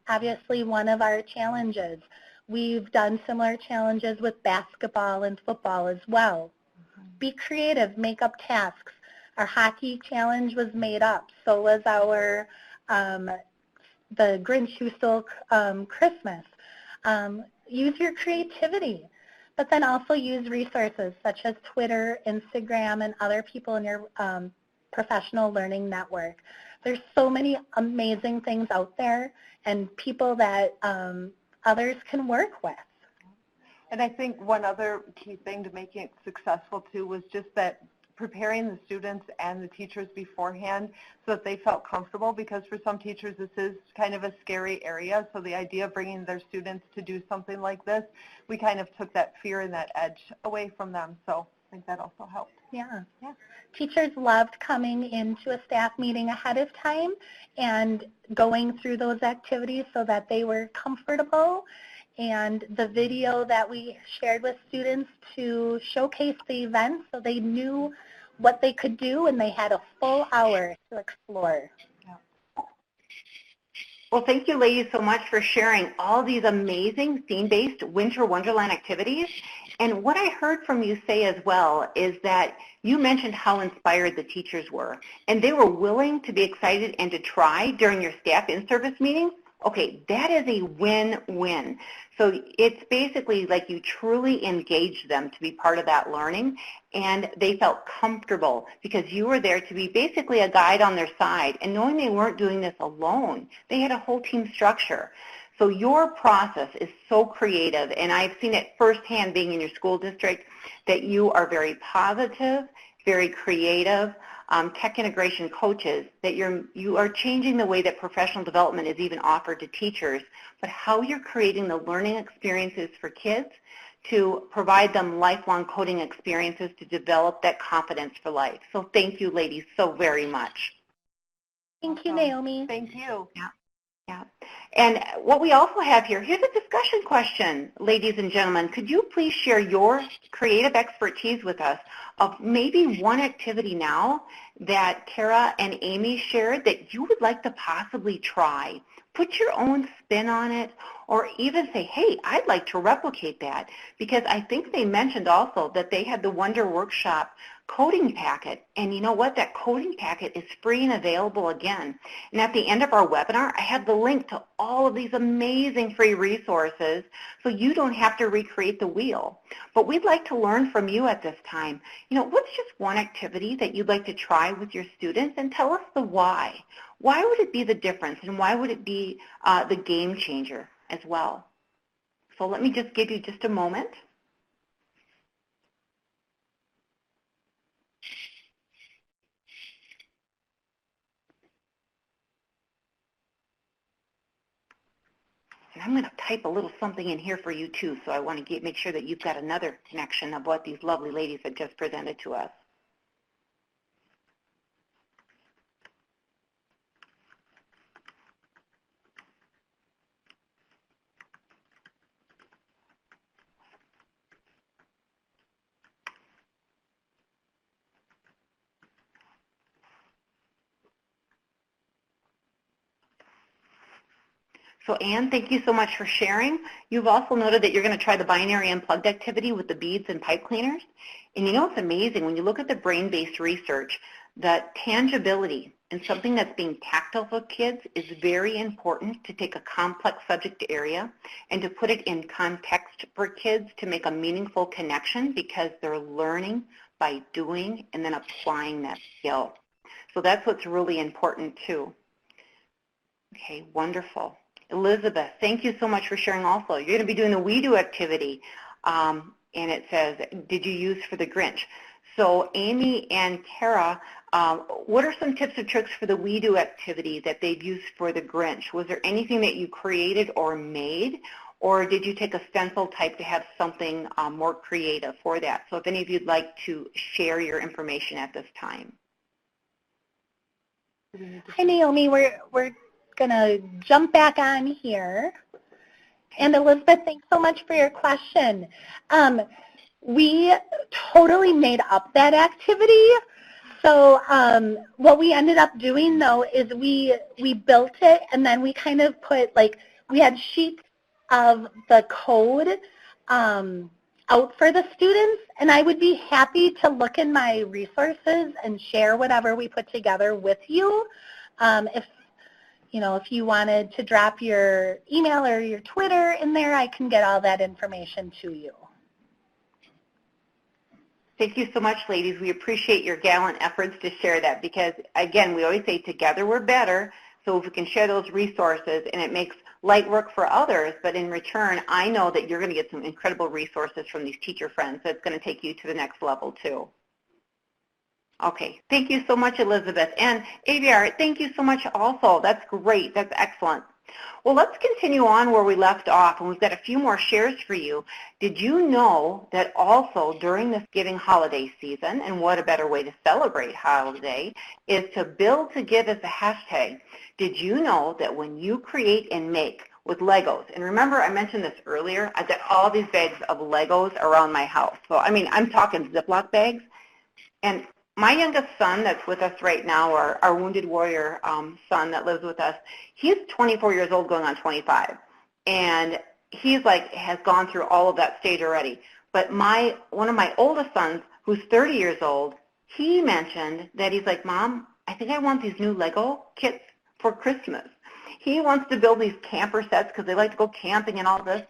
obviously one of our challenges. We've done similar challenges with basketball and football as well. Be creative, make up tasks. Our hockey challenge was made up. So was our, the Grinch Who Stole Christmas. Use your creativity, but then also use resources such as Twitter, Instagram, and other people in your professional learning network. There's so many amazing things out there and people that others can work with. And I think one other key thing to making it successful too was just that preparing the students and the teachers beforehand so that they felt comfortable, because for some teachers this is kind of a scary area. So the idea of bringing their students to do something like this, we kind of took that fear and that edge away from them. So I think that also helped. Yeah. Teachers loved coming into a staff meeting ahead of time and going through those activities so that they were comfortable. And the video that we shared with students to showcase the event so they knew what they could do and they had a full hour to explore. Well, thank you, ladies, so much for sharing all these amazing theme-based Winter Wonderland activities. And what I heard from you say as well is that you mentioned how inspired the teachers were, and they were willing to be excited and to try during your staff in-service meetings. Okay, that is a win-win. So it's basically like you truly engaged them to be part of that learning, and they felt comfortable because you were there to be basically a guide on their side. And knowing they weren't doing this alone, they had a whole team structure. So your process is so creative, and I've seen it firsthand being in your school district, that you are very positive, very creative, tech integration coaches, that you are changing the way that professional development is even offered to teachers, but how you're creating the learning experiences for kids to provide them lifelong coding experiences to develop that confidence for life. So thank you, ladies, so very much. Thank you, Naomi. Thank you. Yeah. And what we also have here, here's a discussion question, ladies and gentlemen. Could you please share your creative expertise with us of maybe one activity now that Kara and Amy shared that you would like to possibly try? Put your own spin on it, or even say, hey, I'd like to replicate that, because I think they mentioned also that they had the Wonder Workshop coding packet, and you know what? That coding packet is free and available again. And at the end of our webinar, I have the link to all of these amazing free resources so you don't have to recreate the wheel. But we'd like to learn from you at this time. You know, what's just one activity that you'd like to try with your students, and tell us the why. Why would it be the difference, and why would it be the game changer as well? So let me just give you just a moment. And I'm going to type a little something in here for you too, so I want to make sure that you've got another connection of what these lovely ladies have just presented to us. So Anne, thank you so much for sharing. You've also noted that you're going to try the binary unplugged activity with the beads and pipe cleaners. And you know, it's amazing when you look at the brain-based research, that tangibility and something that's being tactile for kids is very important to take a complex subject area and to put it in context for kids to make a meaningful connection because they're learning by doing and then applying that skill. So that's what's really important too. Okay, wonderful. Elizabeth, thank you so much for sharing also. You're going to be doing the We Do activity, and it says, did you use for the Grinch? So Amy and Tara, what are some tips or tricks for the We Do activity that they've used for the Grinch? Was there anything that you created or made, or did you take a stencil type to have something more creative for that? So if any of you'd like to share your information at this time. Hi, Naomi. We're going to jump back on here. And Elizabeth, thanks so much for your question. We totally made up that activity. So what we ended up doing, though, is we built it, and then we kind of put, like, we had sheets of the code out for the students, and I would be happy to look in my resources and share whatever we put together with you. If you wanted to drop your email or your Twitter in there, I can get all that information to you. Thank you so much, ladies. We appreciate your gallant efforts to share that because, again, we always say together we're better. So if we can share those resources, and it makes light work for others, but in return, I know that you're going to get some incredible resources from these teacher friends that's going to take you to the next level, too. Okay, thank you so much, Elizabeth. And AVR, thank you so much also. That's great. That's excellent. Well, let's continue on where we left off, and we've got a few more shares for you. Did you know that also during this giving holiday season, and what a better way to celebrate holiday, is to build to give as a hashtag. Did you know that when you create and make with Legos, and remember I mentioned this earlier, I've got all these bags of Legos around my house. So, I mean, I'm talking Ziploc bags, and my youngest son that's with us right now, our Wounded Warrior son that lives with us, he's 24 years old going on 25. And he's like, has gone through all of that stage already. But one of my oldest sons, who's 30 years old, he mentioned that he's like, Mom, I think I want these new Lego kits for Christmas. He wants to build these camper sets because they like to go camping and all this.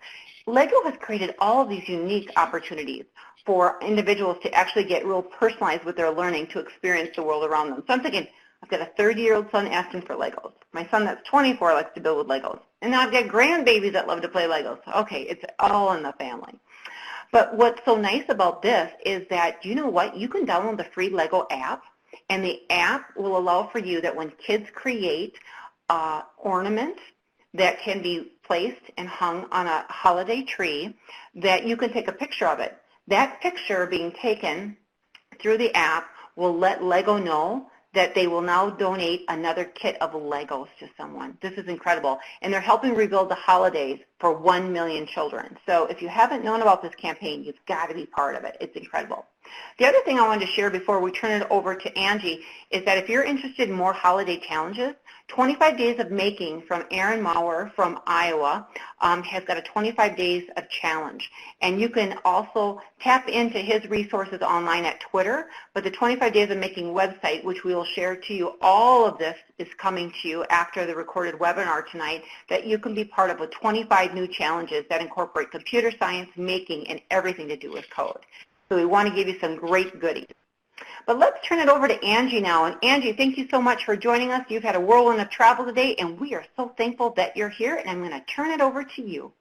Lego has created all of these unique opportunities for individuals to actually get real personalized with their learning to experience the world around them. So I'm thinking, I've got a 30-year-old son asking for Legos. My son that's 24 likes to build with Legos. And now I've got grandbabies that love to play Legos. Okay, it's all in the family. But what's so nice about this is that, you know what, you can download the free Lego app, and the app will allow for you that when kids create ornaments that can be placed and hung on a holiday tree, that you can take a picture of it. That picture being taken through the app will let Lego know that they will now donate another kit of Legos to someone. This is incredible. And they're helping rebuild the holidays for 1 million children. So if you haven't known about this campaign, you've got to be part of it. It's incredible. The other thing I wanted to share before we turn it over to Angie is that if you're interested in more holiday challenges, 25 Days of Making from Aaron Maurer from Iowa has got a 25 days of challenge. And you can also tap into his resources online at Twitter, but the 25 Days of Making website, which we will share to you, all of this is coming to you after the recorded webinar tonight, that you can be part of with 25 new challenges that incorporate computer science, making, and everything to do with code. So we want to give you some great goodies. But let's turn it over to Angie now. And Angie, thank you so much for joining us. You've had a whirlwind of travel today, and we are so thankful that you're here, and I'm going to turn it over to you.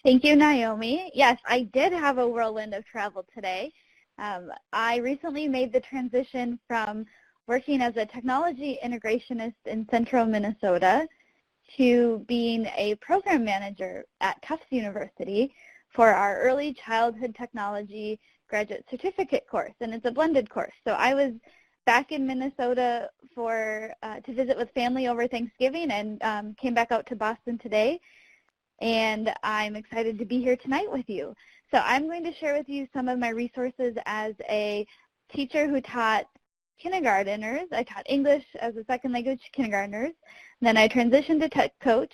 Thank you, Naomi. Yes, I did have a whirlwind of travel today. I recently made the transition from working as a technology integrationist in central Minnesota to being a program manager at Tufts University for our early childhood technology graduate certificate course, and it's a blended course. So I was back in Minnesota to visit with family over Thanksgiving, and came back out to Boston today, and I'm excited to be here tonight with you. So I'm going to share with you some of my resources as a teacher who taught kindergarteners. I taught English as a second language to kindergarteners. Then I transitioned to tech coach,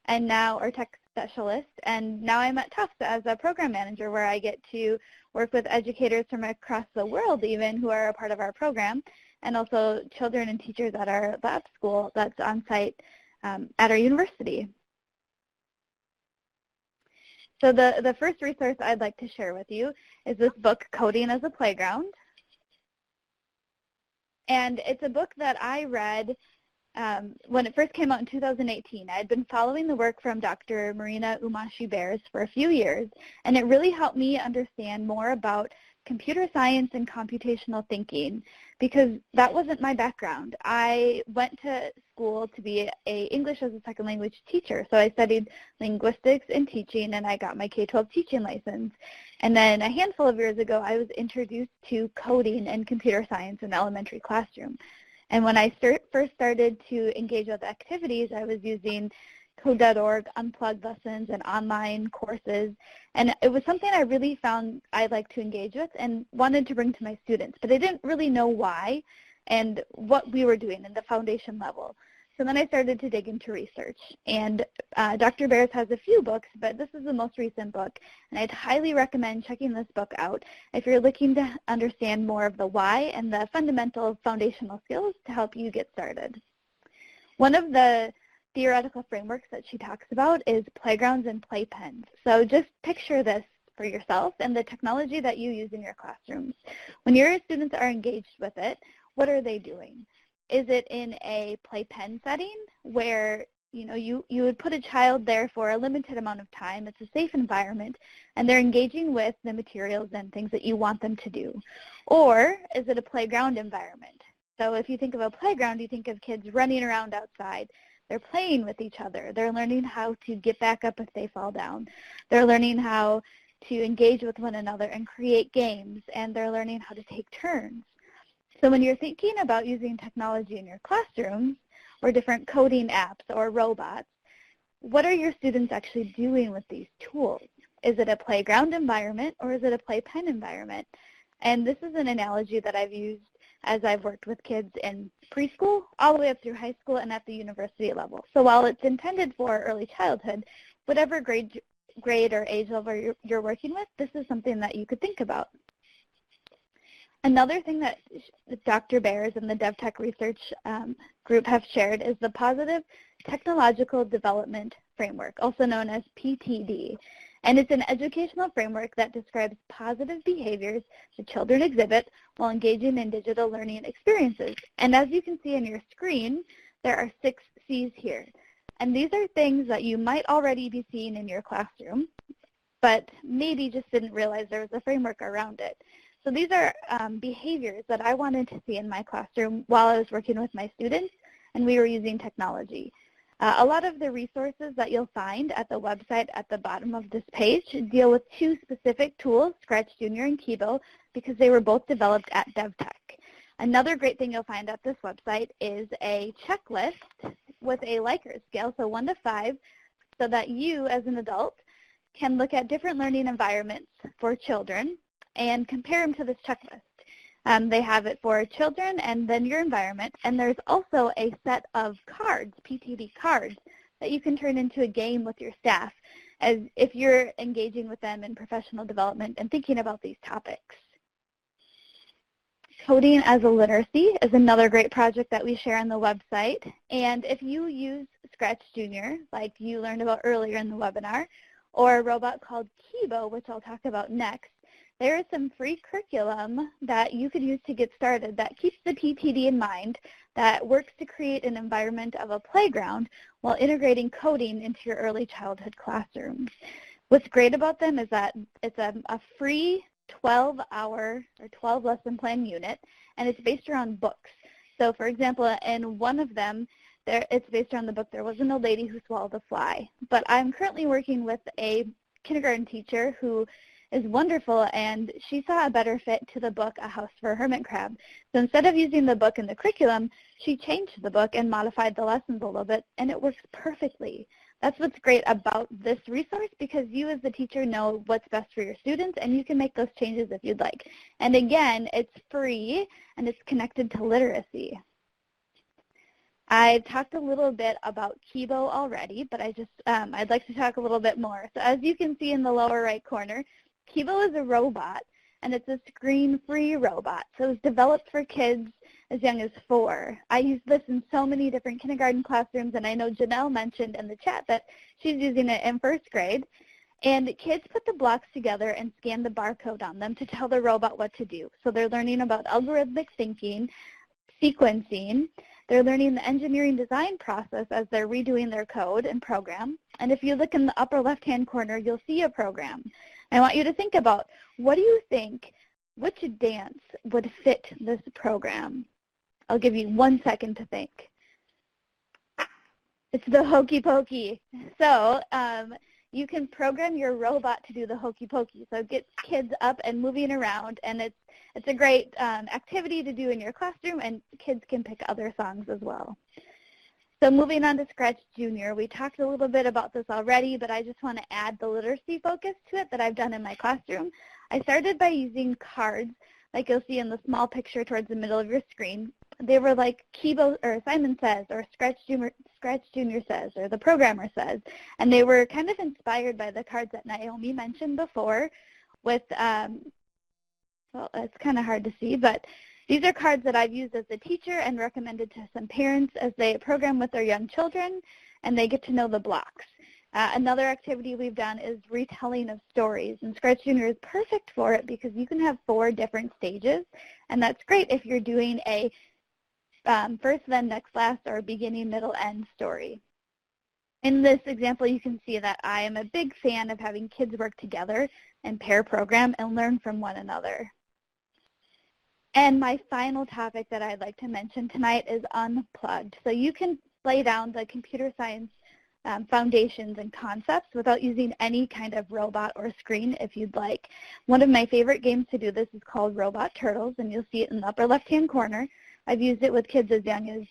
and now, or tech specialist, and now I'm at Tufts as a program manager, where I get to work with educators from across the world even who are a part of our program, and also children and teachers at our lab school that's on site at our university. So the first resource I'd like to share with you is this book, Coding as a Playground. And it's a book that I read when it first came out in 2018. I had been following the work from Dr. Marina Umashi-Bears for a few years, and it really helped me understand more about computer science and computational thinking, because that wasn't my background. I went to school to be an English as a second language teacher, so I studied linguistics and teaching, and I got my K-12 teaching license. And then a handful of years ago, I was introduced to coding and computer science in the elementary classroom. And when I first started to engage with activities, I was using Code.org, unplugged lessons, and online courses. And it was something I really found I liked to engage with and wanted to bring to my students, but I didn't really know why and what we were doing in the foundation level. So then I started to dig into research. And Dr. Bears has a few books, but this is the most recent book. And I'd highly recommend checking this book out if you're looking to understand more of the why and the fundamental foundational skills to help you get started. One of the theoretical frameworks that she talks about is playgrounds and playpens. So just picture this for yourself and the technology that you use in your classrooms. When your students are engaged with it, what are they doing? Is it in a playpen setting where you would put a child there for a limited amount of time, it's a safe environment, and they're engaging with the materials and things that you want them to do? Or is it a playground environment? So if you think of a playground, you think of kids running around outside. They're playing with each other. They're learning how to get back up if they fall down. They're learning how to engage with one another and create games, and they're learning how to take turns. So when you're thinking about using technology in your classrooms or different coding apps or robots, what are your students actually doing with these tools? Is it a playground environment or is it a playpen environment? And this is an analogy that I've used as I've worked with kids in preschool all the way up through high school and at the university level. So while it's intended for early childhood, whatever grade or age level you're working with, this is something that you could think about. Another thing that Dr. Bears and the DevTech Research Group have shared is the Positive Technological Development Framework, also known as PTD. And it's an educational framework that describes positive behaviors that children exhibit while engaging in digital learning experiences. And as you can see on your screen, there are 6 C's here. And these are things that you might already be seeing in your classroom, but maybe just didn't realize there was a framework around it. So these are behaviors that I wanted to see in my classroom while I was working with my students and we were using technology. A lot of the resources that you'll find at the website at the bottom of this page deal with 2 specific tools, Scratch Junior and KIBO, because they were both developed at DevTech. Another great thing you'll find at this website is a checklist with a Likert scale, so 1 to 5, so that you as an adult can look at different learning environments for children and compare them to this checklist. They have it for children and then your environment, and there's also a set of cards, PTD cards, that you can turn into a game with your staff as if you're engaging with them in professional development and thinking about these topics. Coding as a Literacy is another great project that we share on the website, and if you use Scratch Junior, like you learned about earlier in the webinar, or a robot called KIBO, which I'll talk about next, there is some free curriculum that you could use to get started that keeps the PTD in mind, that works to create an environment of a playground while integrating coding into your early childhood classrooms. What's great about them is that it's a free 12-hour or 12-lesson plan unit, and it's based around books. So for example, in one of them, it's based around the book There Wasn't a Lady Who Swallowed a Fly. But I'm currently working with a kindergarten teacher who is wonderful, and she saw a better fit to the book A House for a Hermit Crab. So instead of using the book in the curriculum, she changed the book and modified the lessons a little bit, and it works perfectly. That's what's great about this resource, because you as the teacher know what's best for your students, and you can make those changes if you'd like. And again, it's free, and it's connected to literacy. I talked a little bit about KIBO already, but I'd like to talk a little bit more. So as you can see in the lower right corner, KIBO is a robot, and it's a screen-free robot. So it's developed for kids as young as 4. I use this in so many different kindergarten classrooms, and I know Janelle mentioned in the chat that she's using it in 1st grade. And kids put the blocks together and scan the barcode on them to tell the robot what to do. So they're learning about algorithmic thinking, sequencing. They're learning the engineering design process as they're redoing their code and program. And if you look in the upper left-hand corner, you'll see a program. I want you to think about, what do you think, which dance would fit this program? I'll give you 1 second to think. It's the hokey pokey. So you can program your robot to do the hokey pokey. So it gets kids up and moving around, and it's a great activity to do in your classroom, and kids can pick other songs as well. So moving on to Scratch Junior, we talked a little bit about this already, but I just want to add the literacy focus to it that I've done in my classroom. I started by using cards, like you'll see in the small picture towards the middle of your screen. They were like KIBO, or Simon Says, or Scratch Junior Says, or the programmer says, and they were kind of inspired by the cards that Naomi mentioned before with, well, it's kind of hard to see, but these are cards that I've used as a teacher and recommended to some parents as they program with their young children, and they get to know the blocks. Another activity we've done is retelling of stories, and Scratch Junior is perfect for it because you can have 4 different stages, and that's great if you're doing a first, then, next, last, or beginning, middle, end story. In this example, you can see that I am a big fan of having kids work together and pair program and learn from one another. And my final topic that I'd like to mention tonight is unplugged. So you can lay down the computer science foundations and concepts without using any kind of robot or screen if you'd like. One of my favorite games to do this is called Robot Turtles, and you'll see it in the upper left-hand corner. I've used it with kids as young as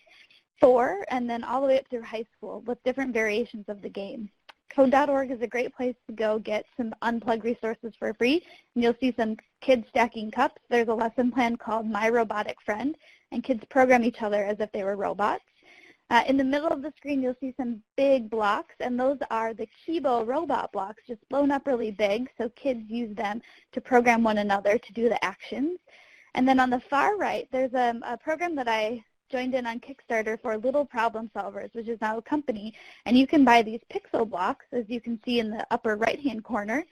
4 and then all the way up through high school with different variations of the game. Code.org is a great place to go get some unplugged resources for free, and you'll see some kids stacking cups. There's a lesson plan called My Robotic Friend, and kids program each other as if they were robots. In the middle of the screen, you'll see some big blocks, and those are the KIBO robot blocks, just blown up really big, so kids use them to program one another to do the actions. And then on the far right, there's a program that I joined in on Kickstarter for Little Problem Solvers, which is now a company, and you can buy these pixel blocks, as you can see in the upper right-hand corner.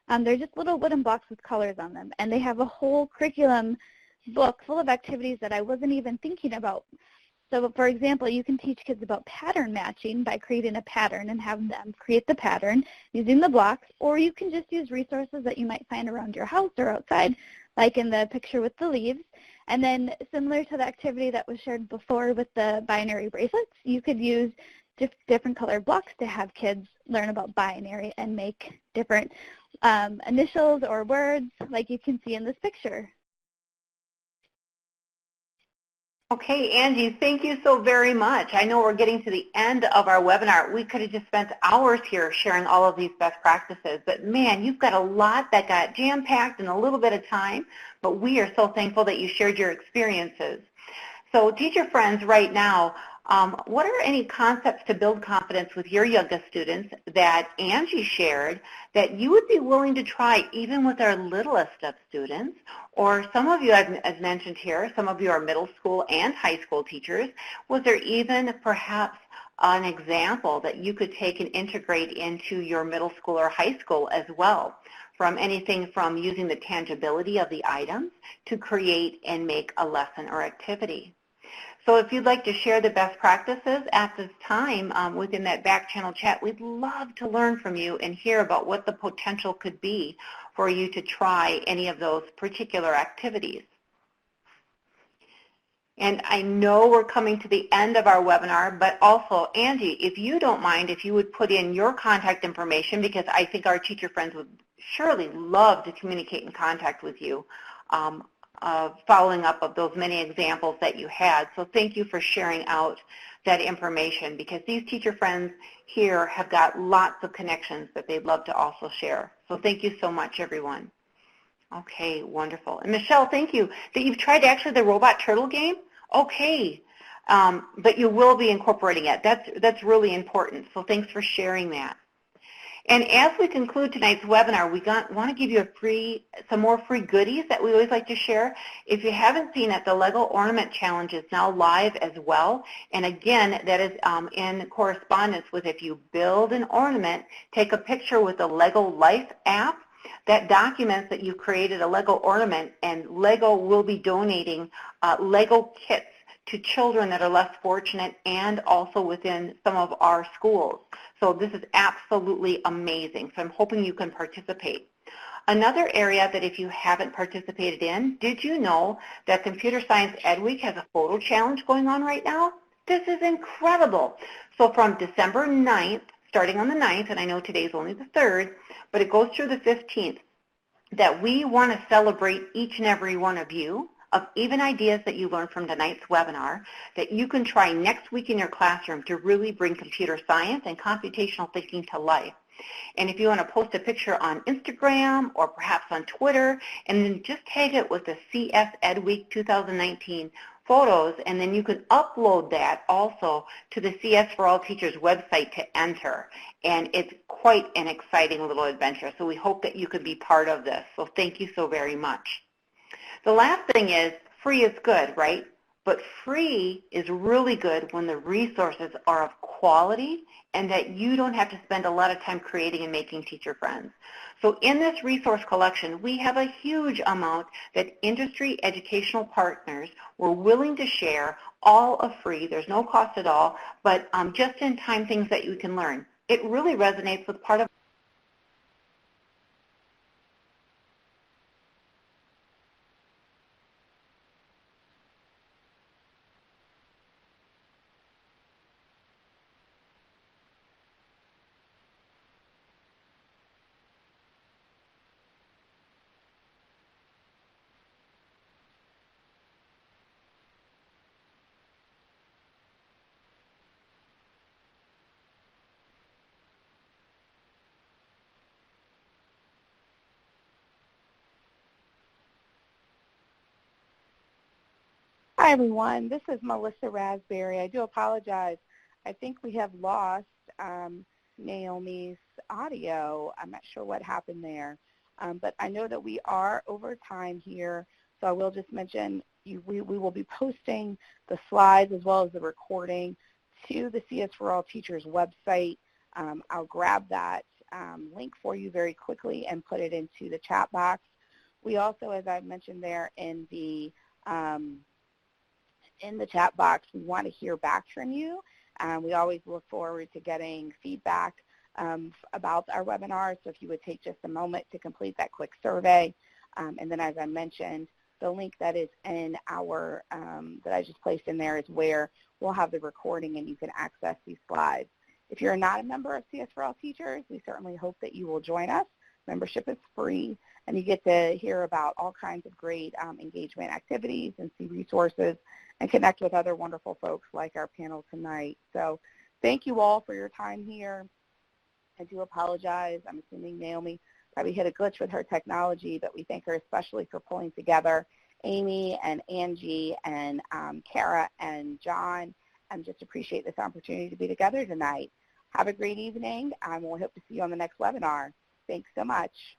They're just little wooden blocks with colors on them, and they have a whole curriculum book full of activities that I wasn't even thinking about. So, for example, you can teach kids about pattern matching by creating a pattern and have them create the pattern using the blocks, or you can just use resources that you might find around your house or outside, like in the picture with the leaves. And then similar to the activity that was shared before with the binary bracelets, you could use different colored blocks to have kids learn about binary and make different initials or words like you can see in this picture. Okay, Angie, thank you so very much. I know we're getting to the end of our webinar. We could have just spent hours here sharing all of these best practices, but man, you've got a lot that got jam-packed in a little bit of time, but we are so thankful that you shared your experiences. So teacher friends right now, what are any concepts to build confidence with your youngest students that Angie shared that you would be willing to try even with our littlest of students? Or some of you, as mentioned here, some of you are middle school and high school teachers. Was there even perhaps an example that you could take and integrate into your middle school or high school as well? From anything from using the tangibility of the items to create and make a lesson or activity. So if you'd like to share the best practices at this time within that back channel chat, we'd love to learn from you and hear about what the potential could be for you to try any of those particular activities. And I know we're coming to the end of our webinar, but also, Angie, if you don't mind, if you would put in your contact information, because I think our teacher friends would surely love to communicate and contact with you. Following up of those many examples that you had. So thank you for sharing out that information, because these teacher friends here have got lots of connections that they'd love to also share. So thank you so much, everyone. Okay, wonderful. And Michelle, thank you that you've tried actually the Robot Turtle game. Okay. but you will be incorporating it. That's really important, so thanks for sharing that. And as we conclude tonight's webinar, we want to give you some more free goodies that we always like to share. If you haven't seen it, the Lego Ornament Challenge is now live as well. And again, that is in correspondence with if you build an ornament, take a picture with the Lego Life app that documents that you created a Lego ornament, and Lego will be donating Lego kits to children that are less fortunate and also within some of our schools. So this is absolutely amazing. So I'm hoping you can participate. Another area that if you haven't participated in, did you know that Computer Science Ed Week has a photo challenge going on right now? This is incredible. So from December 9th, starting on the 9th, and I know today's only the 3rd, but it goes through the 15th, that we want to celebrate each and every one of you, of even ideas that you learned from tonight's webinar that you can try next week in your classroom to really bring computer science and computational thinking to life. And if you want to post a picture on Instagram or perhaps on Twitter, and then just tag it with the CS Ed Week 2019 photos, and then you can upload that also to the CS for All Teachers website to enter. And it's quite an exciting little adventure. So we hope that you could be part of this. So thank you so very much. The last thing is free is good, right? But free is really good when the resources are of quality and that you don't have to spend a lot of time creating and making teacher friends. So in this resource collection, we have a huge amount that industry educational partners were willing to share, all of free. There's no cost at all, but just-in-time things that you can learn. It really resonates with part of Hi, everyone. This is Melissa Raspberry. I do apologize. I think we have lost Naomi's audio. I'm not sure what happened there. But I know that we are over time here, so I will just mention we will be posting the slides as well as the recording to the CS for All Teachers website. I'll grab that link for you very quickly and put it into the chat box. We also, as I mentioned there in the chat box, we want to hear back from you. We always look forward to getting feedback about our webinars, so if you would take just a moment to complete that quick survey. And then as I mentioned, the link that is in our, that I just placed in there is where we'll have the recording and you can access these slides. If you're not a member of CS for All Teachers, we certainly hope that you will join us. Membership is free, and you get to hear about all kinds of great engagement activities and see resources and connect with other wonderful folks like our panel tonight. So thank you all for your time here. I do apologize. I'm assuming Naomi probably hit a glitch with her technology, but we thank her especially for pulling together Amy and Angie and Kara and John, and just appreciate this opportunity to be together tonight. Have a great evening, and we'll hope to see you on the next webinar. Thanks so much.